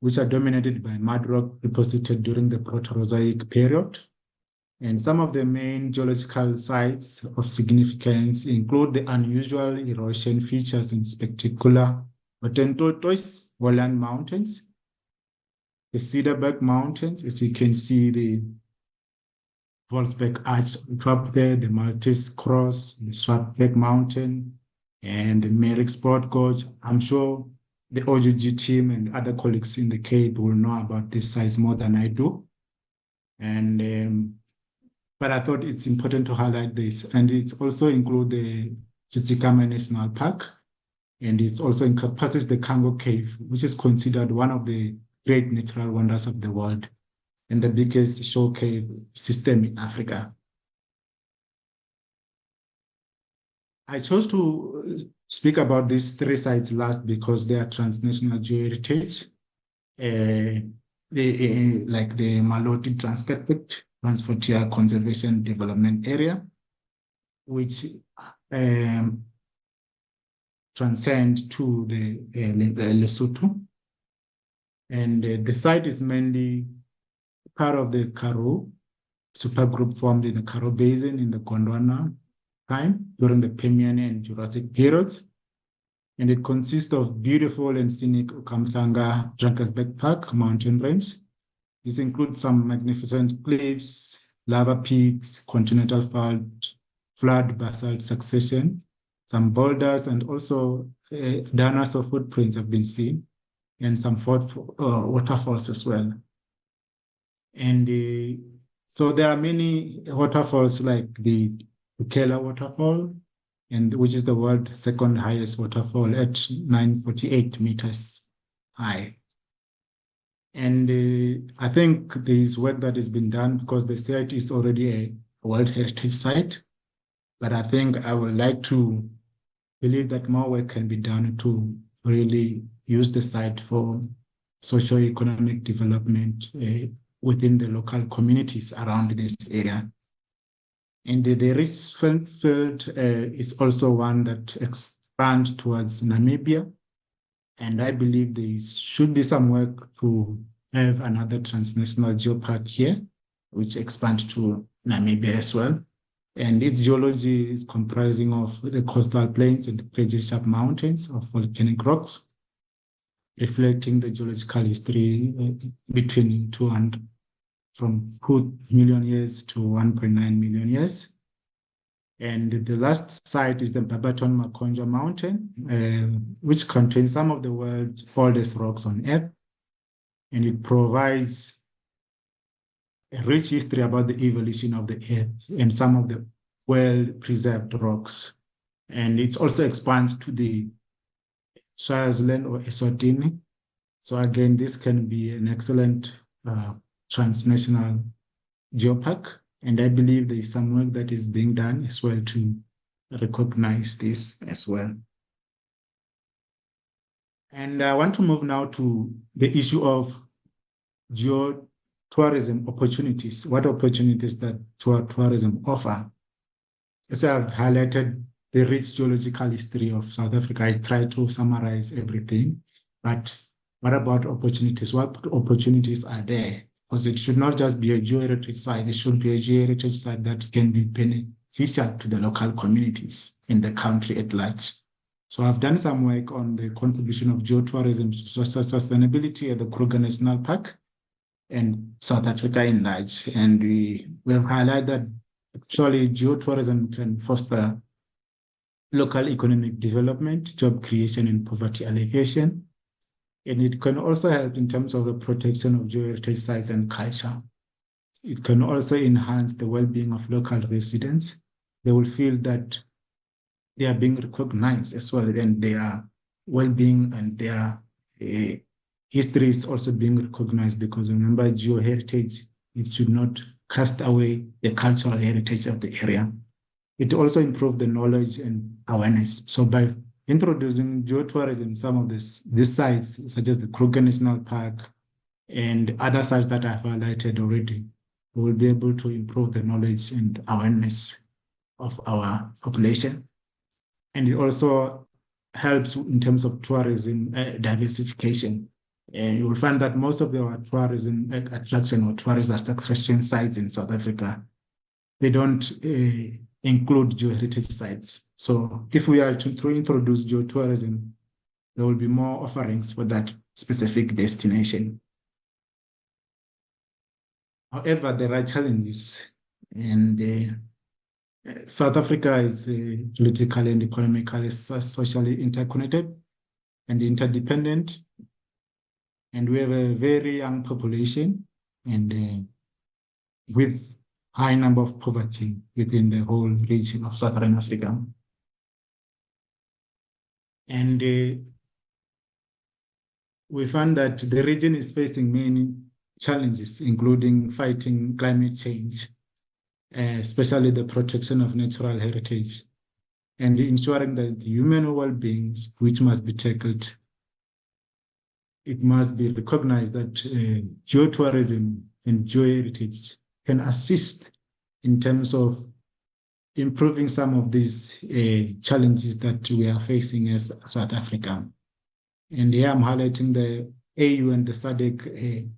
which are dominated by mud rock deposited during the Proterozoic period. And some of the main geological sites of significance include the unusual erosion features in spectacular Tortoise Woodland Mountains, the Cedarburg Mountains, as you can see the Volsbeck Arch up there, the Maltese Cross, the Swartberg Mountain, and the Merrick Sport Gorge. I'm sure the OGG team and other colleagues in the Cape will know about these sites more than I do. And but I thought it's important to highlight this. And it also includes the Tsitsikamma National Park, and it also encompasses the Kango Cave, which is considered one of the great natural wonders of the world and the biggest show cave system in Africa. I chose to speak about these three sites last because they are transnational geoheritage, like the Maloti Transfrontier Conservation Development Area, which transcend to the Lesotho. And the site is mainly part of the Karoo supergroup formed in the Karoo Basin in the Gondwana time during the Permian and Jurassic periods. And it consists of beautiful and scenic Ukamhlanga Drakensberg Park mountain range. This includes some magnificent cliffs, lava peaks, continental flood basalt succession, some boulders, and also dinosaur footprints have been seen, and some waterfalls as well. And so there are many waterfalls like the Ukela waterfall, and which is the world's second highest waterfall at 948 meters high. And I think there is work that has been done because the site is already a World Heritage Site. But I think I would like to believe that more work can be done to really use the site for socio-economic development within the local communities around this area. And the Richfield field is also one that expands towards Namibia. And I believe there should be some work to have another transnational geopark here, which expands to Namibia as well. And its geology is comprising of the coastal plains and cradle-sharp mountains of volcanic rocks, reflecting the geological history between from 2 million years to 1.9 million years. And the last site is the Barberton-Makonja Mountain, which contains some of the world's oldest rocks on Earth. And it provides a rich history about the evolution of the Earth and some of the well-preserved rocks. And it also expands to the Swaziland or Eswatini. So again, this can be an excellent transnational geopark. And I believe there is some work that is being done as well to recognize this as well. And I want to move now to the issue of geotourism opportunities. What opportunities that tourism offer? As I've highlighted the rich geological history of South Africa, I try to summarize everything. But what about opportunities? What opportunities are there? Because it should not just be a geoheritage site, it should be a geoheritage site that can be beneficial to the local communities in the country at large. So I've done some work on the contribution of geotourism to sustainability at the Kruger National Park and South Africa in large. And we have highlighted that actually geotourism can foster local economic development, job creation, and poverty alleviation. And it can also help in terms of the protection of geoheritage sites and culture. It can also enhance the well-being of local residents. They will feel that they are being recognized as well, and their well-being and their history is also being recognized, because remember, geoheritage, it should not cast away the cultural heritage of the area. It also improves the knowledge and awareness. So by introducing geotourism, some of these sites, such as the Kruger National Park and other sites that I've highlighted already, we will be able to improve the knowledge and awareness of our population. And it also helps in terms of tourism diversification. And you will find that most of our tourism attraction or tourist attraction sites in South Africa, they don't include geoheritage sites. So if we are to introduce geotourism, there will be more offerings for that specific destination. However, there are challenges, and South Africa is politically and economically, socially interconnected and interdependent. And we have a very young population, and with high number of poverty within the whole region of Southern Africa. And we found that the region is facing many challenges, including fighting climate change, especially the protection of natural heritage, and ensuring that human well-being, which must be tackled. It must be recognized that geotourism and geoheritage can assist in terms of improving some of these challenges that we are facing as South Africa. And here I'm highlighting the AU and the SADC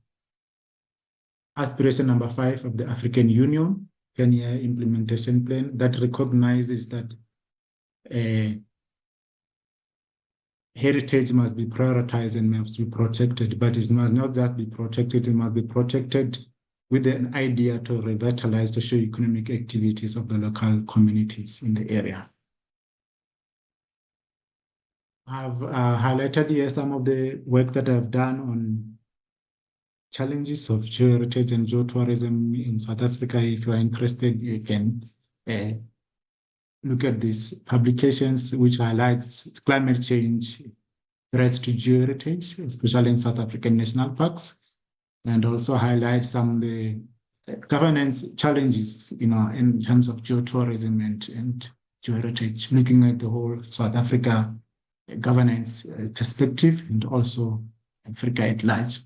aspiration number 5 of the African Union 10-year implementation plan that recognizes that heritage must be prioritized and must be protected, but it must not just be protected, it must be protected with an idea to revitalize the socio-economic activities of the local communities in the area. I've highlighted here some of the work that I've done on challenges of geoheritage and geotourism in South Africa. If you are interested, you can look at these publications, which highlights climate change, threats to geoheritage, especially in South African national parks, and also highlight some of the governance challenges, in terms of geotourism and geoheritage, looking at the whole South Africa governance perspective and also Africa at large.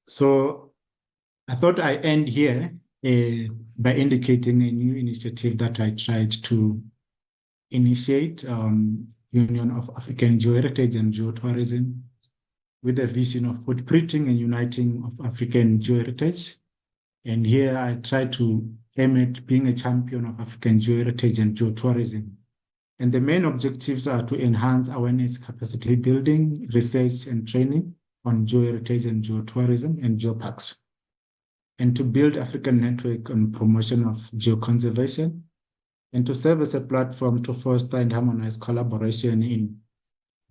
So I thought I end here by indicating a new initiative that I tried to initiate, Union of African Geoheritage and Geotourism. with a vision of footprinting and uniting of African geoheritage. And here I try to aim at being a champion of African geoheritage and geotourism. And the main objectives are to enhance awareness, capacity building, research and training on geoheritage and geotourism and geoparks, and to build African network on promotion of geoconservation, and to serve as a platform to foster and harmonize collaboration in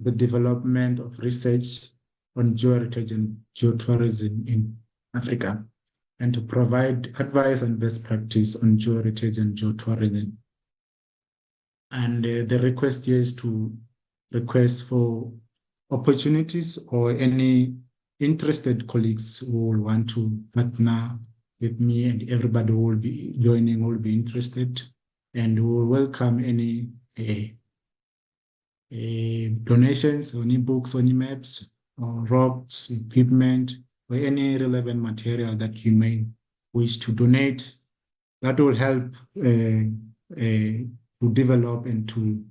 the development of research on geoheritage and geotourism in Africa, and to provide advice and best practice on geoheritage and geotourism. And the request here is to request for opportunities or any interested colleagues who will want to partner with me, and everybody who will be joining will be interested, and we will welcome any donations, any books, any maps, or rocks, equipment, or any relevant material that you may wish to donate. That will help to develop and to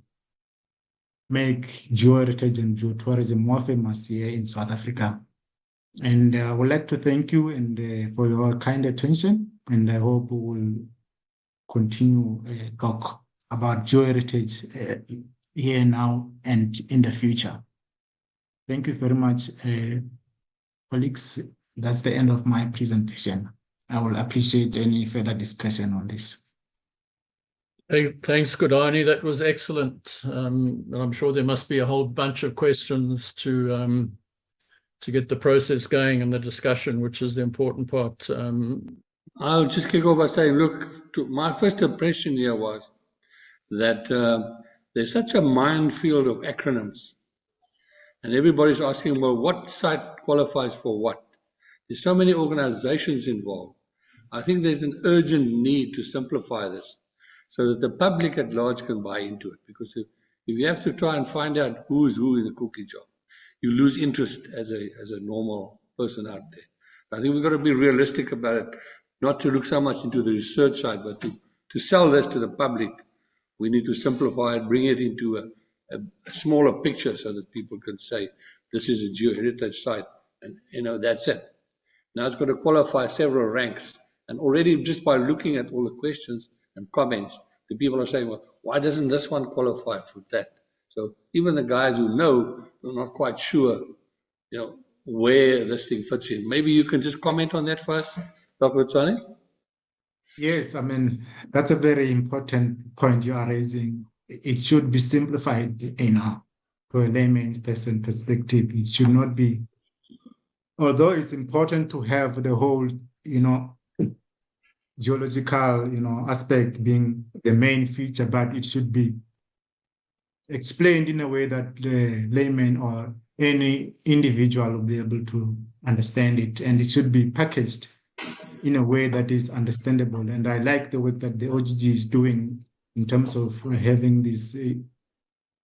make geoheritage and geotourism more famous here in South Africa. And I would like to thank you and for your kind attention, and I hope we will continue talk about geoheritage here now and in the future. Thank you very much, colleagues. That's the end of my presentation. I will appreciate any further discussion on this. Thanks, Khodani. That was excellent. And I'm sure there must be a whole bunch of questions to get the process going and the discussion, which is the important part. I'll just kick off by saying, look, my first impression here was that there's such a minefield of acronyms. And everybody's asking, well, what site qualifies for what? There's so many organizations involved. I think there's an urgent need to simplify this so that the public at large can buy into it. Because if you have to try and find out who's who in the cookie jar, you lose interest as a normal person out there. I think we've got to be realistic about it, not to look so much into the research side, but to sell this to the public. We need to simplify it, bring it into a smaller picture so that people can say, this is a geoheritage site, and that's it. Now it's got to qualify several ranks. And already just by looking at all the questions and comments, the people are saying, well, why doesn't this one qualify for that? So even the guys who know are not quite sure, where this thing fits in. Maybe you can just comment on that first, Dr. Khodani? Yes, I mean, that's a very important point you are raising. It should be simplified, for a layman's person perspective. It should not be, although it's important to have the whole, geological, aspect being the main feature, but it should be explained in a way that the layman or any individual will be able to understand it, and it should be packaged in a way that is understandable. And I like the work that the OGG is doing in terms of having these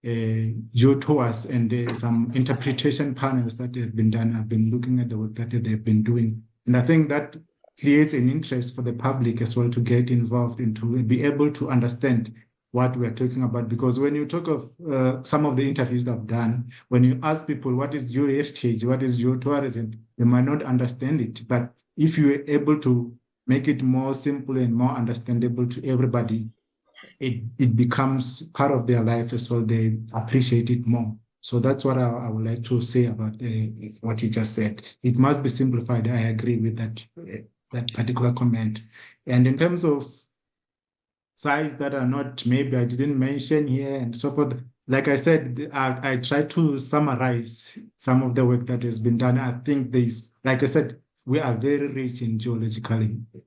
geotours and some interpretation panels that have been done. I've been looking at the work that they've been doing, and I think that creates an interest for the public as well to get involved and to be able to understand what we're talking about. Because when you talk of some of the interviews that I've done, when you ask people what is geoheritage, what is geotourism, they might not understand it. But if you are able to make it more simple and more understandable to everybody, it becomes part of their life as well. They appreciate it more. So that's what I would like to say about what you just said. It must be simplified. I agree with that particular comment. And in terms of sites that are not, maybe I didn't mention here and so forth, like I said, I try to summarize some of the work that has been done. I think like I said, we are very rich in geological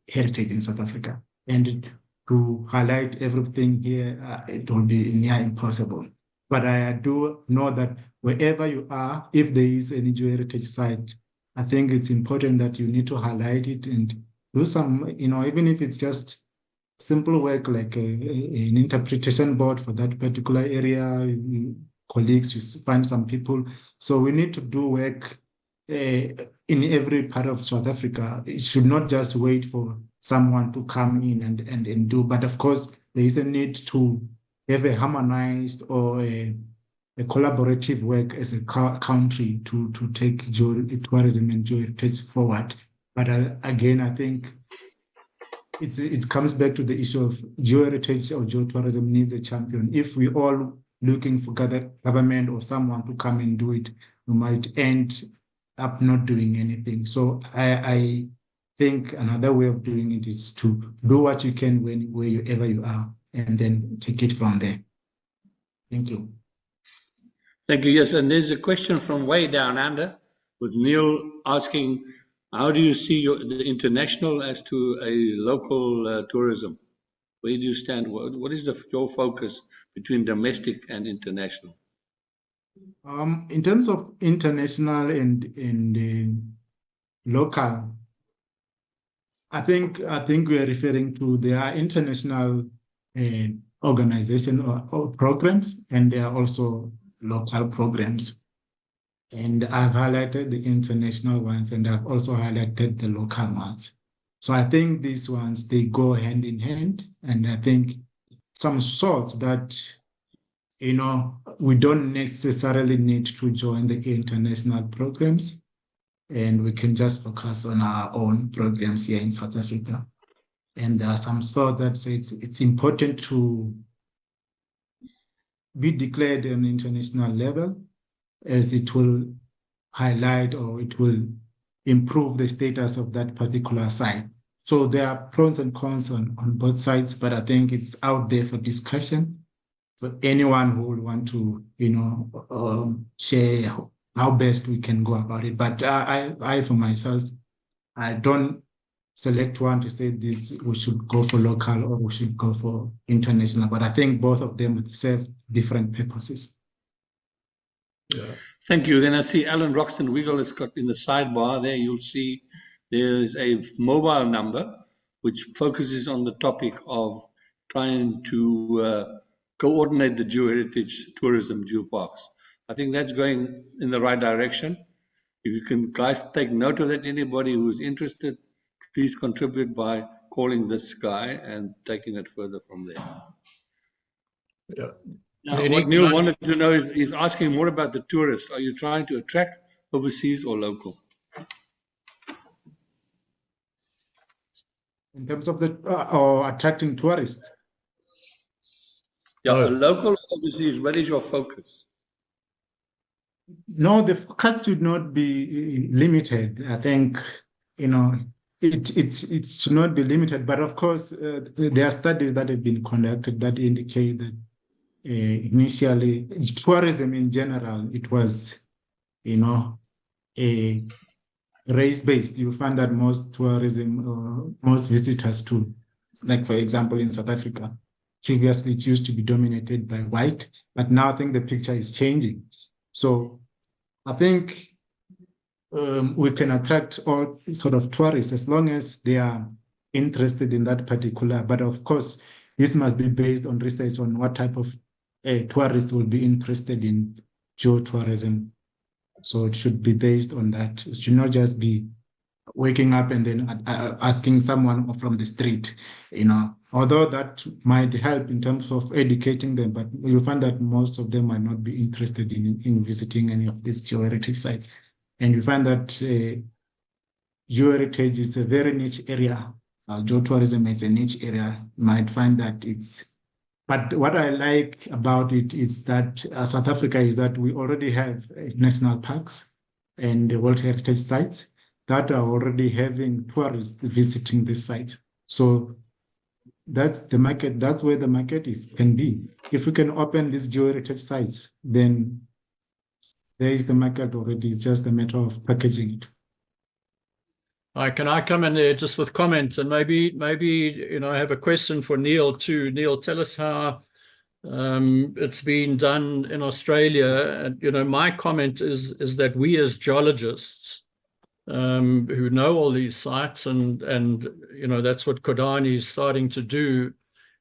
heritage in South Africa. And to highlight everything here, it will be near impossible. But I do know that wherever you are, if there is any geoheritage site, I think it's important that you need to highlight it and do some, even if it's just simple work like an interpretation board for that particular area, colleagues, you find some people. So we need to do work in every part of South Africa. It should not just wait for someone to come in and do, but of course there is a need to have a harmonized or a a collaborative work as a country to take tourism and geoheritage forward. But again, I think it comes back to the issue of geoheritage or geotourism needs a champion. If we all looking for government or someone to come and do it, we might end up not doing anything. So I think another way of doing it is to do what you can wherever you are, and then take it from there. Thank you. Thank you. Yes, and there's a question from way down under with Neil asking, how do you see the international as to a local tourism? Where do you stand? What is your focus between domestic and international? In terms of international and local, I think we are referring to their international organization or programs, and there are also local programs. And I've highlighted the international ones, and I've also highlighted the local ones. So I think these ones, they go hand in hand. And I think some sort that, we don't necessarily need to join the international programs, and we can just focus on our own programs here in South Africa. And there are some thought that says it's important to be declared on international level, as it will highlight or it will improve the status of that particular site. So there are pros and cons on both sides, but I think it's out there for discussion for anyone who would want to, share how best we can go about it. But I for myself, I don't select one to say this, we should go for local or we should go for international, but I think both of them serve different purposes. Yeah. Thank you. Then I see Alan Roxton Wiggle has got in the sidebar there, you'll see there's a mobile number which focuses on the topic of trying to coordinate the geoheritage tourism geoparks. I think that's going in the right direction. If you can, guys, take note of that. Anybody who's interested, please contribute by calling this guy and taking it further from there. Yeah. Now, what Neil wanted to know is he's asking more about the tourists. Are you trying to attract overseas or local? In terms of the or attracting tourists? Yeah, local or overseas, where is your focus? No, the focus should not be limited. I think, it should not be limited. But of course, there are studies that have been conducted that indicate that initially, tourism in general, it was, a race-based. You find that most tourism, most visitors to, like for example, in South Africa, previously it used to be dominated by white, but now I think the picture is changing. So I think we can attract all sort of tourists as long as they are interested in that particular. But of course, this must be based on research on what type of tourists will be interested in geotourism. So it should be based on that. It should not just be waking up and then asking someone from the street, although that might help in terms of educating them, but you'll find that most of them might not be interested in visiting any of these geoheritage sites. And you find that geoheritage is a very niche area. Geotourism is a niche area. You might find that but what I like about it is that South Africa is that we already have national parks and World Heritage sites that are already having tourists visiting this site. So that's the market. That's where the market can be. If we can open these geoheritage sites, then there is the market already. It's just a matter of packaging it. Can I come in there just with comments, and maybe I have a question for Neil too. Neil, tell us how it's been done in Australia. And my comment is that we as geologists who know all these sites, and that's what Khodani is starting to do.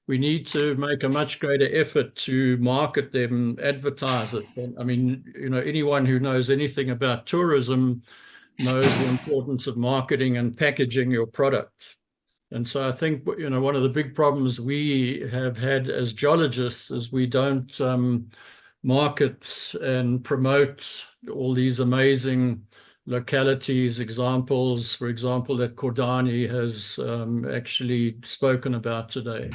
We need to make a much greater effort to market them, advertise it. I mean, anyone who knows anything about tourism knows the importance of marketing and packaging your product. And so I think, one of the big problems we have had as geologists is we don't market and promote all these amazing localities, examples, for example, that Khodani has actually spoken about today.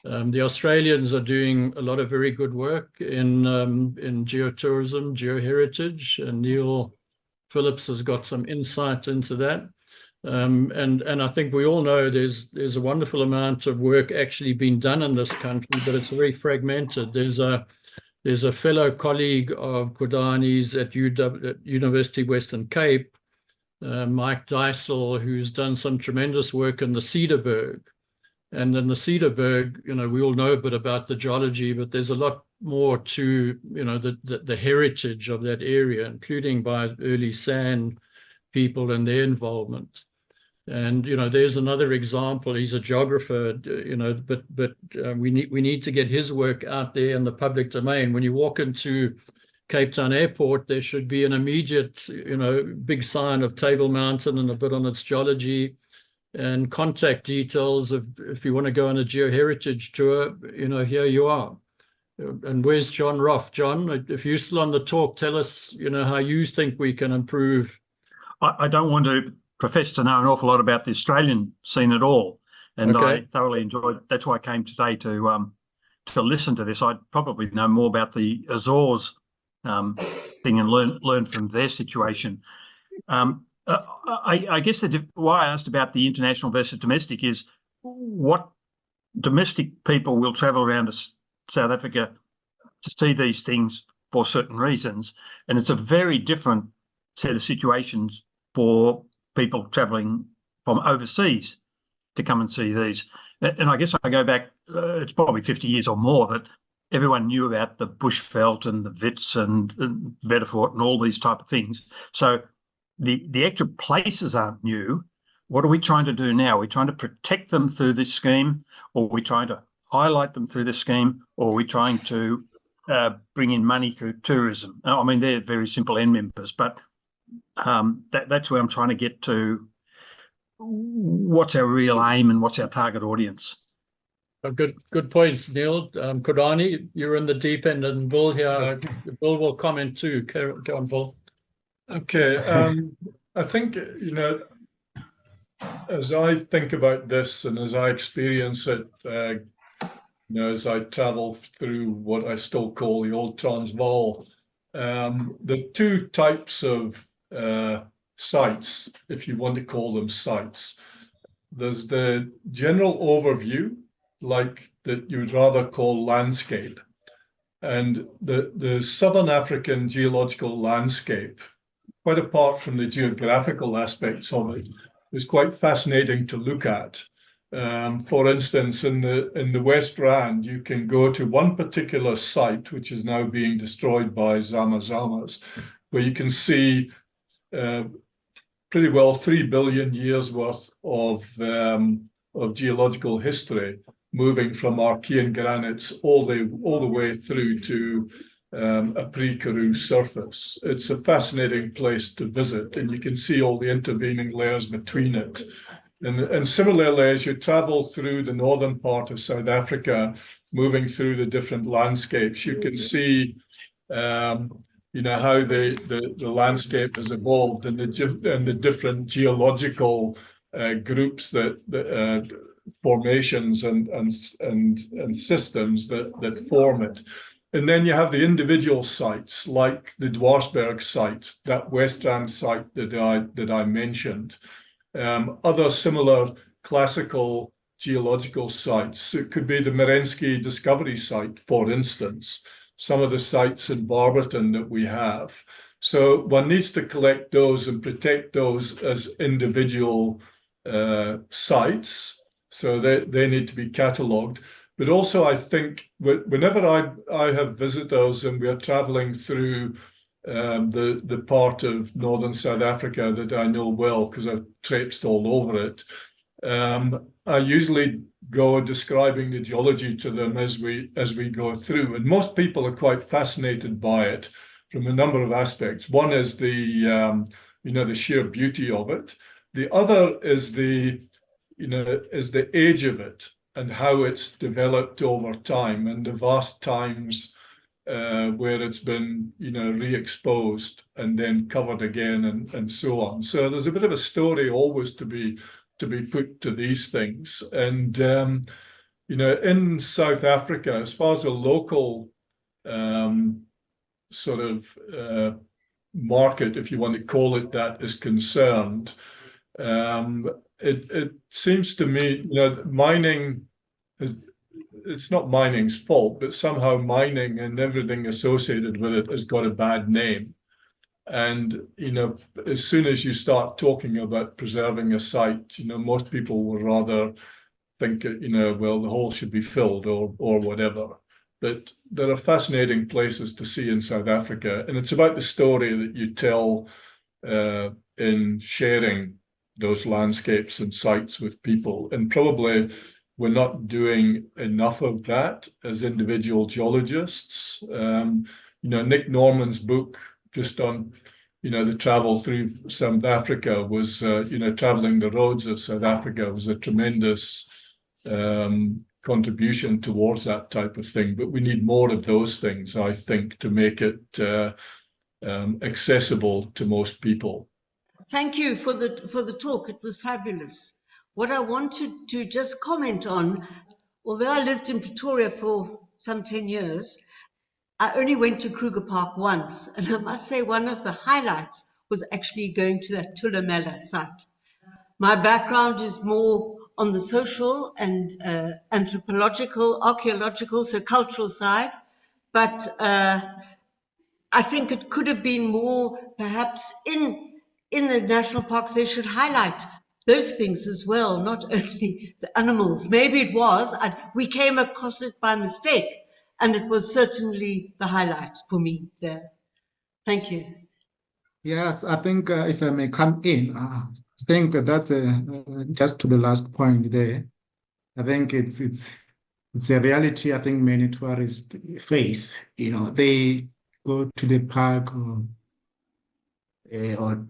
The Australians are doing a lot of very good work in geotourism, geoheritage, and Neil Phillips has got some insight into that. And I think we all know there's a wonderful amount of work actually being done in this country, but it's very fragmented. There's a fellow colleague of Khodani's at University of Western Cape, Mike Dysel, who's done some tremendous work in the Cedarburg. And in the Cedarburg, we all know a bit about the geology, but there's a lot more to, the heritage of that area, including by early sand people and their involvement. And, there's another example. He's a geographer, but we need to get his work out there in the public domain. When you walk into Cape Town Airport, there should be an immediate, big sign of Table Mountain and a bit on its geology and contact details of if you want to go on a geoheritage tour, here you are. And where's John Roff? John, if you're still on the talk, tell us, how you think we can improve. I don't want to profess to know an awful lot about the Australian scene at all, and okay. I thoroughly enjoyed. That's why I came today to listen to this. I'd probably know more about the Azores thing and learn from their situation. I guess why I asked about the international versus domestic is what domestic people will travel around to South Africa to see these things for certain reasons, and it's a very different set of situations for people travelling from overseas to come and see these. And I guess I go back, it's probably 50 years or more that everyone knew about the Bushveld and the Wits and Bedford and all these type of things. So the actual places aren't new. What are we trying to do now? Are we trying to protect them through this scheme, or are we trying to highlight them through this scheme, or are we trying to bring in money through tourism? I mean, they're very simple end members, but that's where I'm trying to get to. What's our real aim and what's our target audience? Good points, Neil. Khodani, you're in the deep end, and Bill here. Bill will comment too. Go on, Bill. Okay. I think, as I think about this and as I experience it, as I travel through what I still call the old Transvaal, the two types of sites, if you want to call them sites. There's the general overview, like that you would rather call landscape. And the Southern African geological landscape, quite apart from the geographical aspects of it, is quite fascinating to look at. For instance, in the West Rand, you can go to one particular site, which is now being destroyed by Zamazamas, where you can see pretty well 3 billion years worth of geological history, moving from Archean granites all the way through to a pre-Karoo surface. It's a fascinating place to visit, and you can see all the intervening layers between it. And similarly, as you travel through the northern part of South Africa, moving through the different landscapes, you can see how the landscape has evolved and the different geological groups that formations and systems that form it. And then you have the individual sites like the Dwarsberg site, that West Rand site that I mentioned. Other similar classical geological sites. It could be the Merensky Discovery Site, for instance, some of the sites in Barberton that we have. So one needs to collect those and protect those as individual sites. So they need to be catalogued. But also, I think whenever I have visitors and we are traveling through the part of northern South Africa that I know well because I've traipsed all over it, I usually go describing the geology to them as we go through. And most people are quite fascinated by it from a number of aspects. One is the sheer beauty of it. The other is the age of it and how it's developed over time and the vast times where it's been, re-exposed and then covered again and so on. So there's a bit of a story always to be put to these things. And, in South Africa, as far as a local sort of market, if you want to call it that, is concerned, it seems to me, mining is, it's not mining's fault, but somehow mining and everything associated with it has got a bad name. And, as soon as you start talking about preserving a site, most people will rather think, well, the hole should be filled or whatever. But there are fascinating places to see in South Africa. And it's about the story that you tell in sharing those landscapes and sites with people. And probably we're not doing enough of that as individual geologists. Nick Norman's book just on, the travel through South Africa was, traveling the roads of South Africa was a tremendous contribution towards that type of thing. But we need more of those things, I think, to make it accessible to most people. Thank you for the talk. It was fabulous. What I wanted to just comment on, although I lived in Pretoria for some 10 years, I only went to Kruger Park once, and I must say one of the highlights was actually going to that Thulamela site. My background is more on the social and anthropological, archaeological, so cultural side, but I think it could have been more, perhaps in the national parks, they should highlight those things as well, not only the animals. Maybe it was, we came across it by mistake, and it was certainly the highlight for me there. Thank you. Yes, I think if I may come in, I think that's just to the last point there. I think it's a reality I think many tourists face. They go to the park or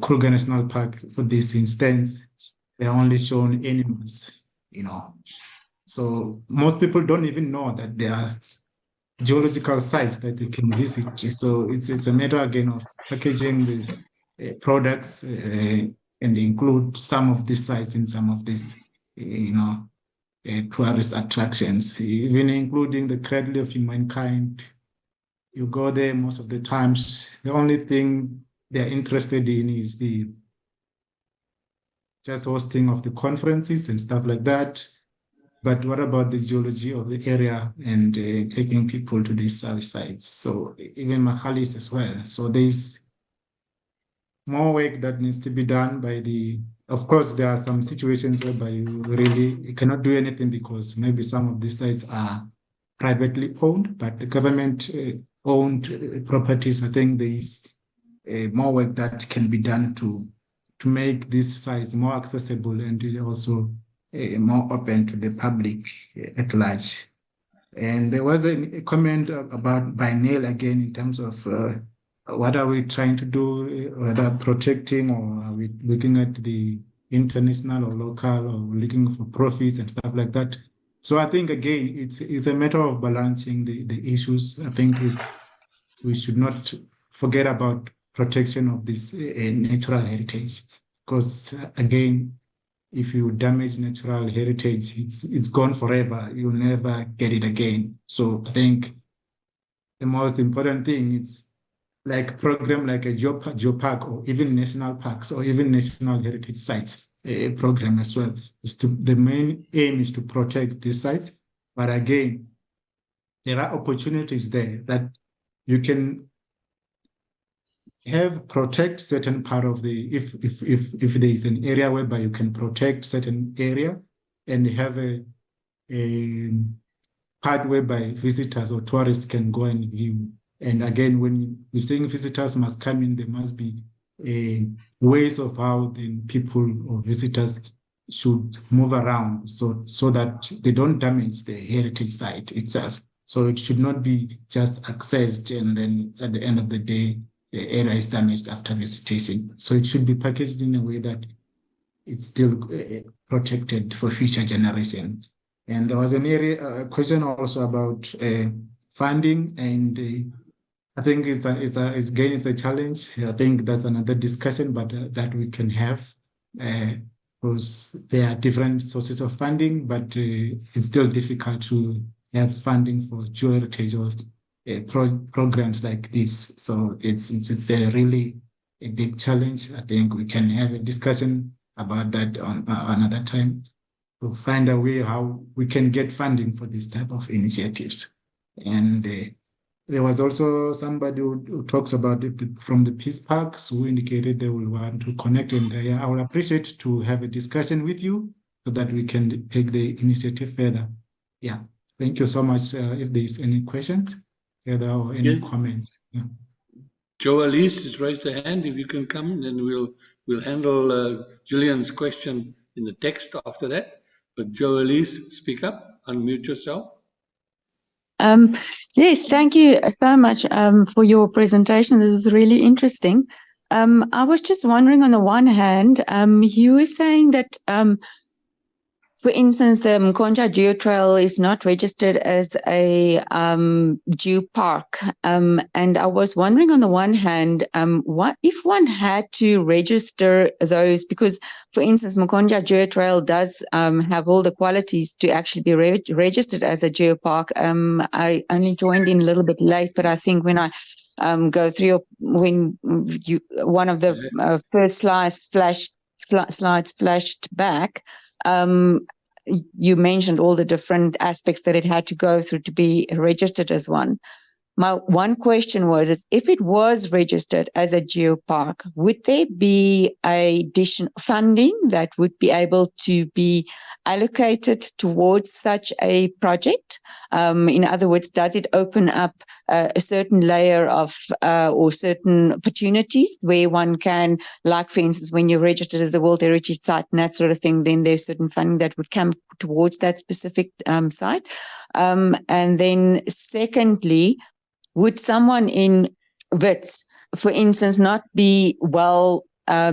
Kruger National Park for this instance, they're only shown animals, So most people don't even know that there are geological sites that they can visit. So it's a matter again of packaging these products and include some of these sites in some of these, tourist attractions, even including the cradle of humankind. You go there most of the times, the only thing they're interested in is the just hosting of the conferences and stuff like that. But what about the geology of the area and taking people to these sites? So even Makhalis as well. So there's more work that needs to be done by of course, there are some situations whereby you cannot do anything because maybe some of these sites are privately owned, but the government owned properties, I think there is more work that can be done to make these sites more accessible and also more open to the public at large. And there was a comment about by Neil again in terms of what are we trying to do, whether protecting or are we looking at the international or local or looking for profits and stuff like that. So I think again, it's a matter of balancing the issues. I think we should not forget about protection of this natural heritage, because again, if you damage natural heritage, it's gone forever. You'll never get it again. So I think the most important thing is like a program like a geopark or even national parks or even national heritage sites program as well. The main aim is to protect these sites. But again, there are opportunities there that you can protect certain part of if there is an area whereby you can protect certain area and have a part whereby visitors or tourists can go and view. And again, when we're saying visitors must come in, there must be ways of how the people or visitors should move around so that they don't damage the heritage site itself. So it should not be just accessed and then at the end of the day, the area is damaged after visitation. So it should be packaged in a way that it's still protected for future generations. And there was a question also about funding, and I think it's a challenge. I think that's another discussion, but that we can have, because there are different sources of funding, but it's still difficult to have funding for geoheritage or programs like this. So it's really a big challenge. I think we can have a discussion about that on another time to find a way how we can get funding for this type of initiatives. And there was also somebody who talks about it from the peace parks who indicated they will want to connect, and I would appreciate to have a discussion with you so that we can take the initiative further. Yeah, thank you so much. If there is any questions further or any comments. Yeah. Joe Elise has raised her hand. If you can come, then we'll handle Julian's question in the text after that. But Joe Elise, speak up, unmute yourself. Yes, thank you so much for your presentation. This is really interesting. I was just wondering, on the one hand, you were saying that, for instance, the Mkonja Geotrail is not registered as a geopark. And I was wondering, on the one hand, what if one had to register those? Because, for instance, Mkonja Geotrail does have all the qualities to actually be registered as a geopark. I only joined in a little bit late, but I think when I go through when you one of the first slides flashed back, you mentioned all the different aspects that it had to go through to be registered as one. My one question was, if it was registered as a geopark, would there be additional funding that would be able to be allocated towards such a project? In other words, does it open up a certain layer of or certain opportunities where one can, like for instance, when you're registered as a World Heritage Site and that sort of thing, then there's certain funding that would come towards that specific site. And then secondly, would someone in WITS, for instance, not be well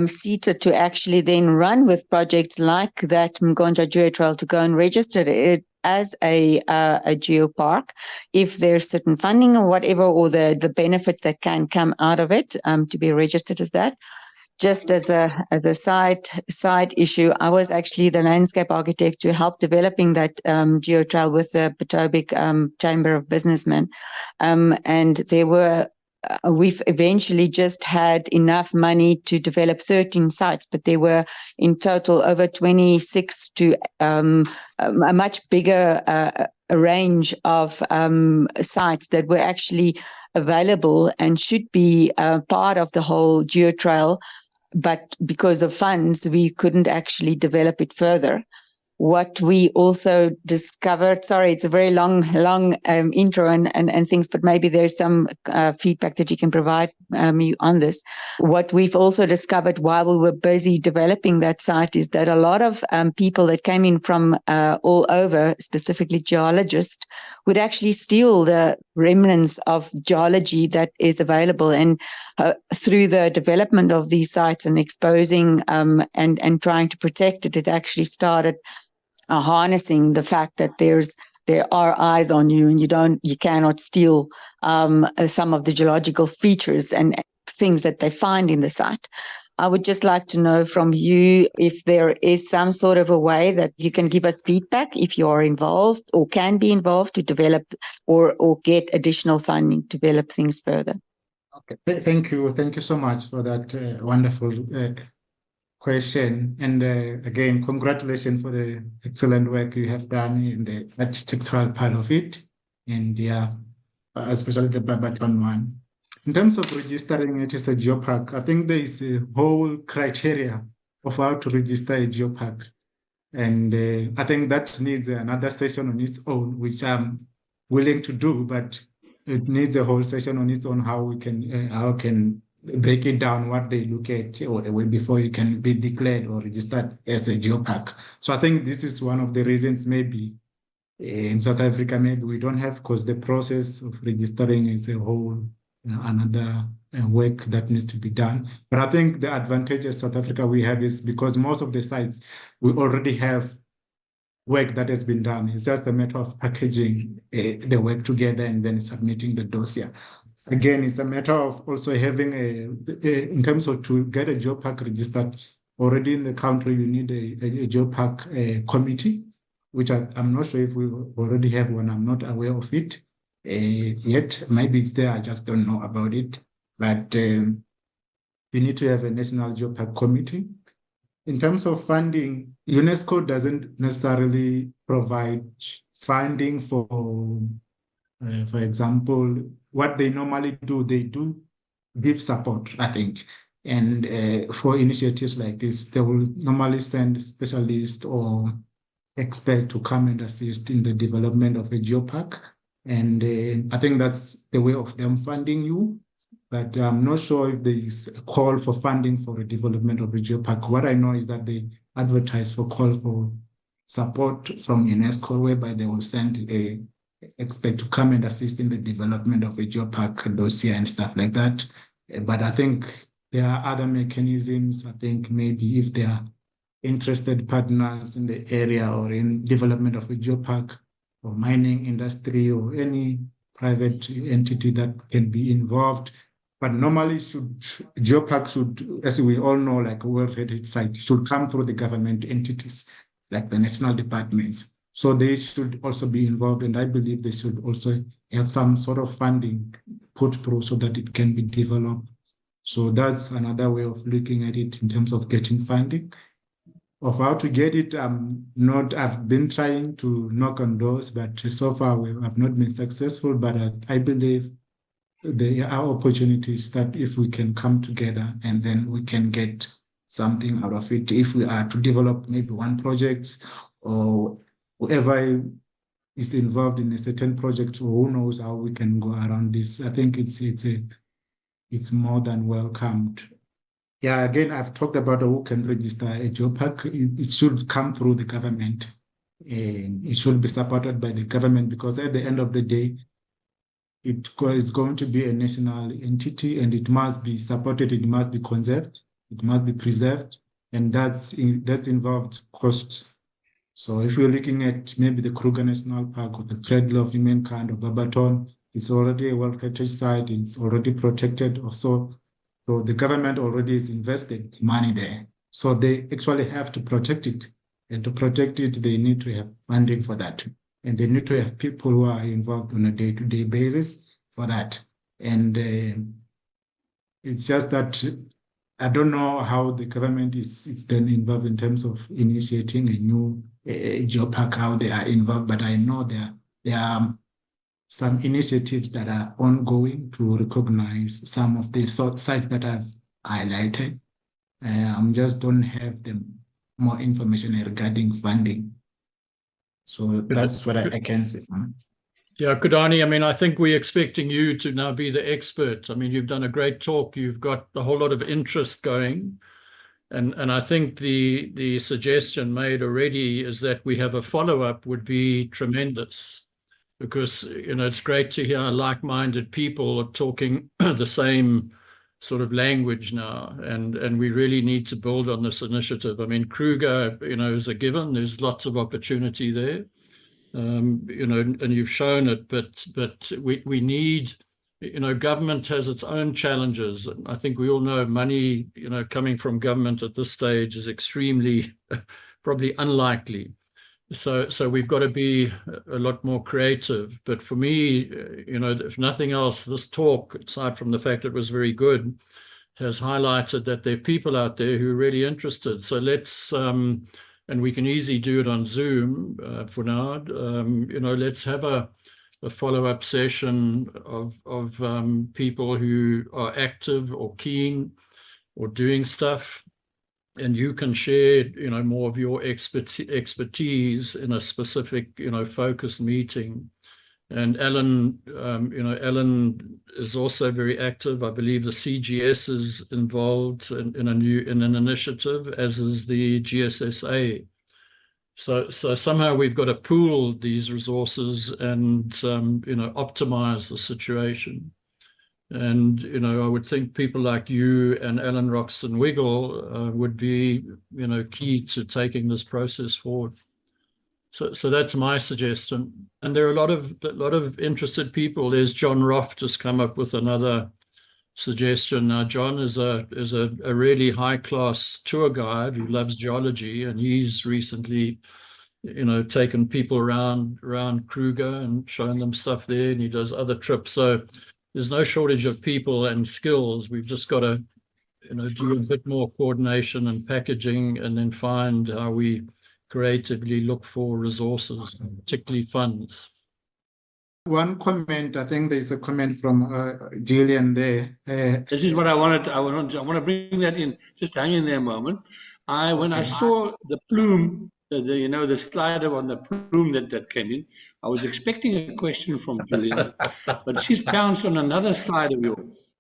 seated to actually then run with projects like that Mkonja Geotrail to go and register it as a geopark, if there's certain funding or whatever, or the benefits that can come out of it to be registered as that? Just as a side issue, I was actually the landscape architect to help developing that geotrail with the Potomac Chamber of Businessmen, and there were. We've eventually just had enough money to develop 13 sites, but there were in total over 26 to a much bigger a range of sites that were actually available and should be part of the whole geotrail. But because of funds, we couldn't actually develop it further. What we also discovered, sorry, it's a very long intro and things, but maybe there's some feedback that you can provide me on this. What we've also discovered while we were busy developing that site is that a lot of people that came in from all over, specifically geologists, would actually steal the remnants of geology that is available. And through the development of these sites and exposing and trying to protect it, it actually started harnessing the fact that there are eyes on you, and you cannot steal some of the geological features and things that they find in the site. I would just like to know from you if there is some sort of a way that you can give us feedback if you are involved or can be involved to develop or get additional funding to develop things further. Okay, thank you so much for that wonderful question. And again, congratulations for the excellent work you have done in the architectural part of it, and yeah, especially the Barberton one. In terms of registering it as a geopark, I think there is a whole criteria of how to register a geopark, and I think that needs another session on its own, which I'm willing to do, but it needs a whole session on its own, how we can break it down, what they look at before you can be declared or registered as a geopark. So I think this is one of the reasons maybe in South Africa, maybe we don't have, because the process of registering is a whole another work that needs to be done. But I think the advantage of South Africa we have is because most of the sites we already have work that has been done. It's just a matter of packaging the work together and then submitting the dossier. Again, it's a matter of also having in terms of to get a geopark registered already in the country, you need a geopark committee, which I'm not sure if we already have one. I'm not aware of it yet. Maybe it's there, I just don't know about it. But you need to have a national geopark committee. In terms of funding, UNESCO doesn't necessarily provide funding for example, what they normally do, they do give support, I think. And for initiatives like this, they will normally send specialists or experts to come and assist in the development of a geopark. And I think that's the way of them funding you. But I'm not sure if there is a call for funding for the development of a geopark. What I know is that they advertise for call for support from UNESCO, whereby they will send a expert to come and assist in the development of a geopark dossier and stuff like that. But I think there are other mechanisms. I think maybe if there are interested partners in the area or in development of a geopark or mining industry or any private entity that can be involved. But normally geopark should, as we all know, like a World Heritage Site, should come through the government entities, like the national departments. So they should also be involved, and I believe they should also have some sort of funding put through so that it can be developed. So that's another way of looking at it in terms of getting funding. Of how to get it, I've been trying to knock on doors, but so far I've not been successful. But I believe there are opportunities that if we can come together and then we can get something out of it, if we are to develop maybe one project or whoever is involved in a certain project, or who knows how we can go around this. I think it's more than welcomed. Yeah, again, I've talked about who can register a geopark. It should come through the government. And it should be supported by the government, because at the end of the day, it is going to be a national entity and it must be supported, it must be conserved, it must be preserved, and that's involved cost. So if we're looking at maybe the Kruger National Park or the Cradle of Humankind or Barberton, it's already a World Heritage Site, it's already protected also. So the government already is invested money there. So they actually have to protect it. And to protect it, they need to have funding for that. And they need to have people who are involved on a day-to-day basis for that. And it's just that I don't know how the government is then involved in terms of initiating a new geopark, how they are involved, but I know there are some initiatives that are ongoing to recognize some of the sites that I've highlighted. I just don't have more information regarding funding. So that's what I can say. Yeah, Khodani, I mean, I think we're expecting you to now be the expert. I mean, you've done a great talk. You've got a whole lot of interest going. And I think the suggestion made already is that we have a follow-up would be tremendous, because, you know, it's great to hear like-minded people talking the same sort of language now. And we really need to build on this initiative. I mean, Kruger, you know, is a given. There's lots of opportunity there. You know, and you've shown it, but we need, you know, government has its own challenges. And I think we all know money, you know, coming from government at this stage is extremely probably unlikely. So we've got to be a lot more creative. But for me, you know, if nothing else, this talk, aside from the fact it was very good, has highlighted that there are people out there who are really interested. So let's and we can easily do it on Zoom for now. You know, let's have a follow-up session of people who are active or keen or doing stuff, and you can share, you know, more of your expertise in a specific, you know, focused meeting. And Alan, you know, Alan is also very active. I believe the CGS is involved in an initiative, as is the GSSA. So somehow we've got to pool these resources and you know, optimize the situation. And you know, I would think people like you and Alan Roxton Wiggle would be, you know, key to taking this process forward. So that's my suggestion. And there are a lot of interested people. There's John Roth just come up with another suggestion. Now, John is a really high class tour guide who loves geology, and he's recently, taken people around Kruger and shown them stuff there, and he does other trips. So there's no shortage of people and skills. We've just got to, do a bit more coordination and packaging, and then find how we creatively look for resources, particularly funds. One comment, I think there's a comment from Gillian there. This is what I wanted. I want to bring that in. Just hang in there a moment. When I saw the plume, the slider on the plume that came in, I was expecting a question from Julian, but she's pounced on another slide of yours,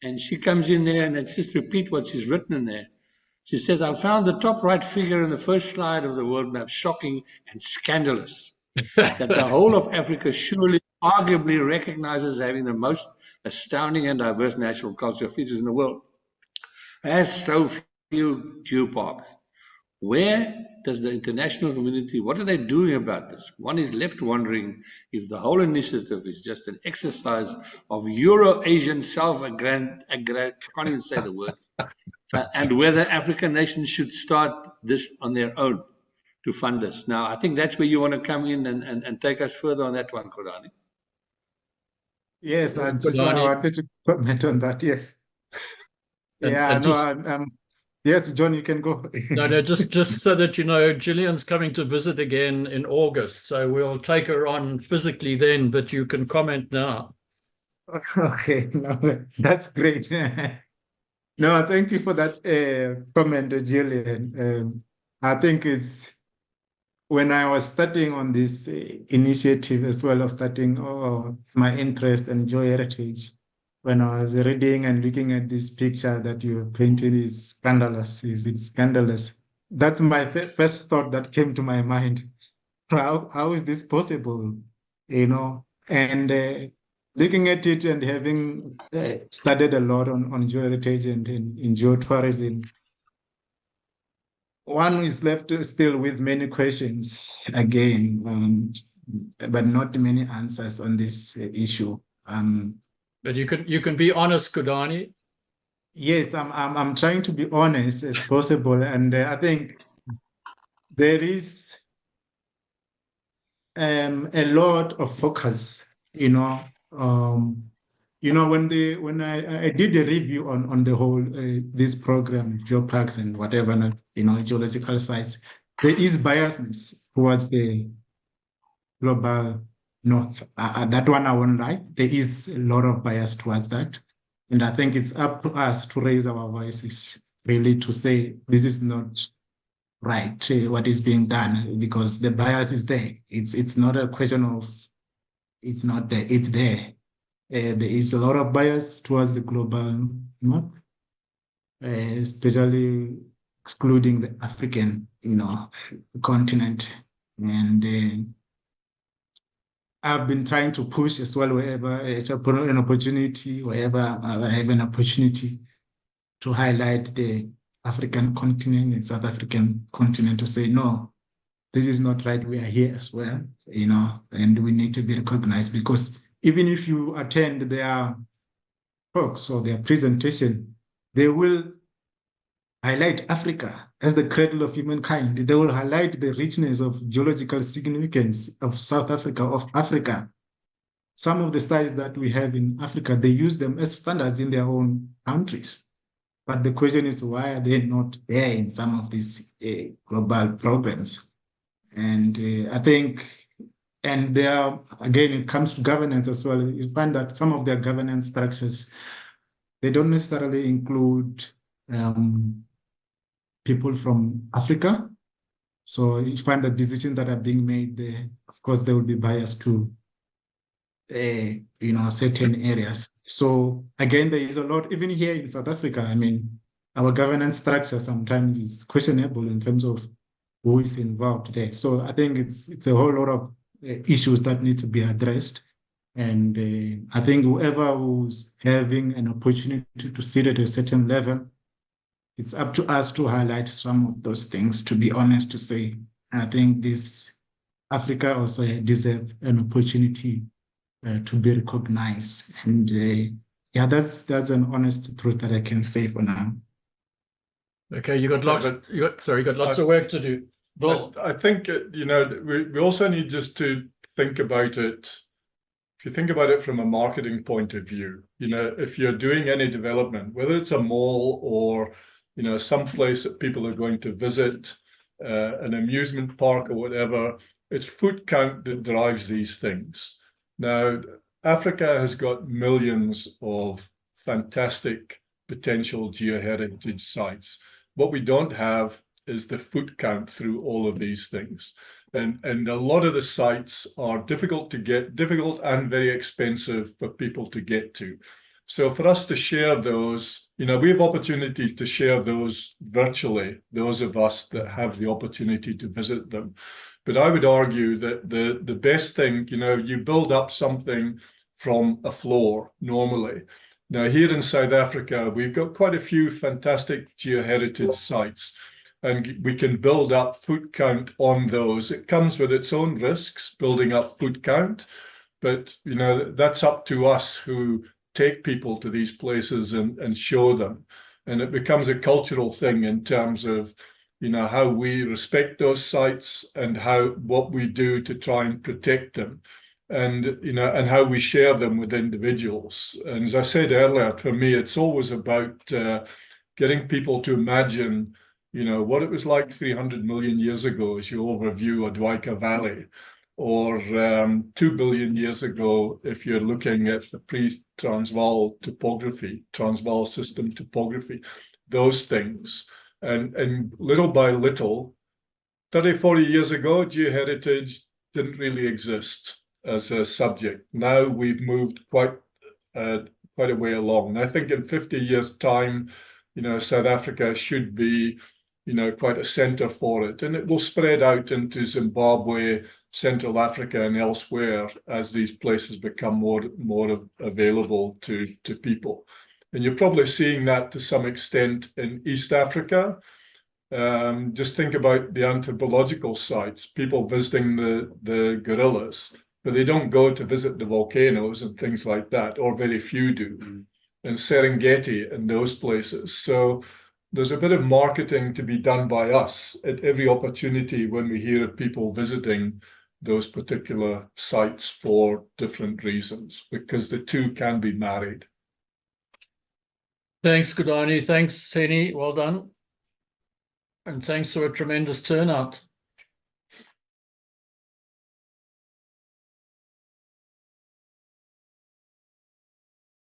and she comes in there, and let's just repeat what she's written in there. She says, "I found the top right figure in the first slide of the world map shocking and scandalous. That the whole of Africa surely arguably recognizes having the most astounding and diverse natural cultural features in the world. Has so few geoparks. Where does the international community, what are they doing about this? One is left wondering if the whole initiative is just an exercise of Euro-Asian I can't even say the word, and whether African nations should start this on their own to fund us." Now, I think that's where you want to come in and take us further on that one, Khodani. Yes, I wanted to comment on that. Yes. Yes, John, you can go. No, just so that you know, Gillian's coming to visit again in August, so we'll take her on physically then, but you can comment now. Okay, no, that's great. No, thank you for that comment, Gillian. I think it's when I was starting on this initiative as well of starting my interest in Geoheritage, when I was reading and looking at this picture that you painted is scandalous. It's scandalous. That's my first thought that came to my mind. How is this possible? And looking at it and having studied a lot on geoheritage and in geotourism, one is left still with many questions again, but not many answers on this issue. But you can be honest, Khodani. Yes, I'm trying to be honest as possible, and I think there is a lot of focus. When I did a review on the whole this program, geoparks and whatever, geological sites, there is biasness towards the global north. That one I won't lie. There is a lot of bias towards that. And I think it's up to us to raise our voices, really, to say this is not right, what is being done, because the bias is there. It's not a question of it's not there, it's there. There is a lot of bias towards the global north, especially excluding the African, continent. And I've been trying to push as well wherever I have an opportunity to highlight the African continent and South African continent, to say, no, this is not right. We are here as well, and we need to be recognized, because even if you attend their talks or their presentation, they will highlight Africa as the cradle of humankind. They will highlight the richness of geological significance of South Africa, of Africa. Some of the sites that we have in Africa, they use them as standards in their own countries. But the question is, why are they not there in some of these global programs? And I think, and there, again, it comes to governance as well. You find that some of their governance structures, they don't necessarily include people from Africa. So you find that decisions that are being made there, of course, they will be biased to, certain areas. So again, there is a lot, even here in South Africa, I mean, our governance structure sometimes is questionable in terms of who is involved there. So I think it's a whole lot of issues that need to be addressed. And I think whoever who's having an opportunity to sit at a certain level, it's up to us to highlight some of those things, to be honest, to say, I think this Africa also deserves an opportunity to be recognized. And yeah, that's an honest truth that I can say for now. Okay, you got lots. but- You got lots of work to do. Bill, I think, we also need just to think about it. If you think about it from a marketing point of view, if you're doing any development, whether it's a mall or, some place that people are going to visit, an amusement park or whatever, it's foot count that drives these things. Now, Africa has got millions of fantastic potential geoheritage sites. What we don't have is the foot count through all of these things. And a lot of the sites are difficult and very expensive for people to get to. So for us to share those, we have opportunity to share those virtually, those of us that have the opportunity to visit them. But I would argue that the best thing, you build up something from a floor normally. Now, here in South Africa, we've got quite a few fantastic geoheritage sites, and we can build up foot count on those. It comes with its own risks, building up foot count, but that's up to us who take people to these places and show them. And it becomes a cultural thing in terms of how we respect those sites and what we do to try and protect them, and and how we share them with individuals. And as I said earlier, for me, it's always about getting people to imagine what it was like 300 million years ago as you overview Adwaika Valley, or 2 billion years ago if you're looking at the pre-Transvaal topography, Transvaal system topography, those things. And little by little, 30, 40 years ago, geoheritage didn't really exist as a subject. Now we've moved quite a way along. And I think in 50 years' time, South Africa should be, quite a center for it. And it will spread out into Zimbabwe, Central Africa, and elsewhere as these places become more available to people. And you're probably seeing that to some extent in East Africa. Just think about the anthropological sites, people visiting the gorillas, but they don't go to visit the volcanoes and things like that, or very few do. And Serengeti and those places. So there's a bit of marketing to be done by us at every opportunity when we hear of people visiting those particular sites for different reasons, because the two can be married. thanks, Khodani. Thanks, Seni. Well done. And thanks for a tremendous turnout.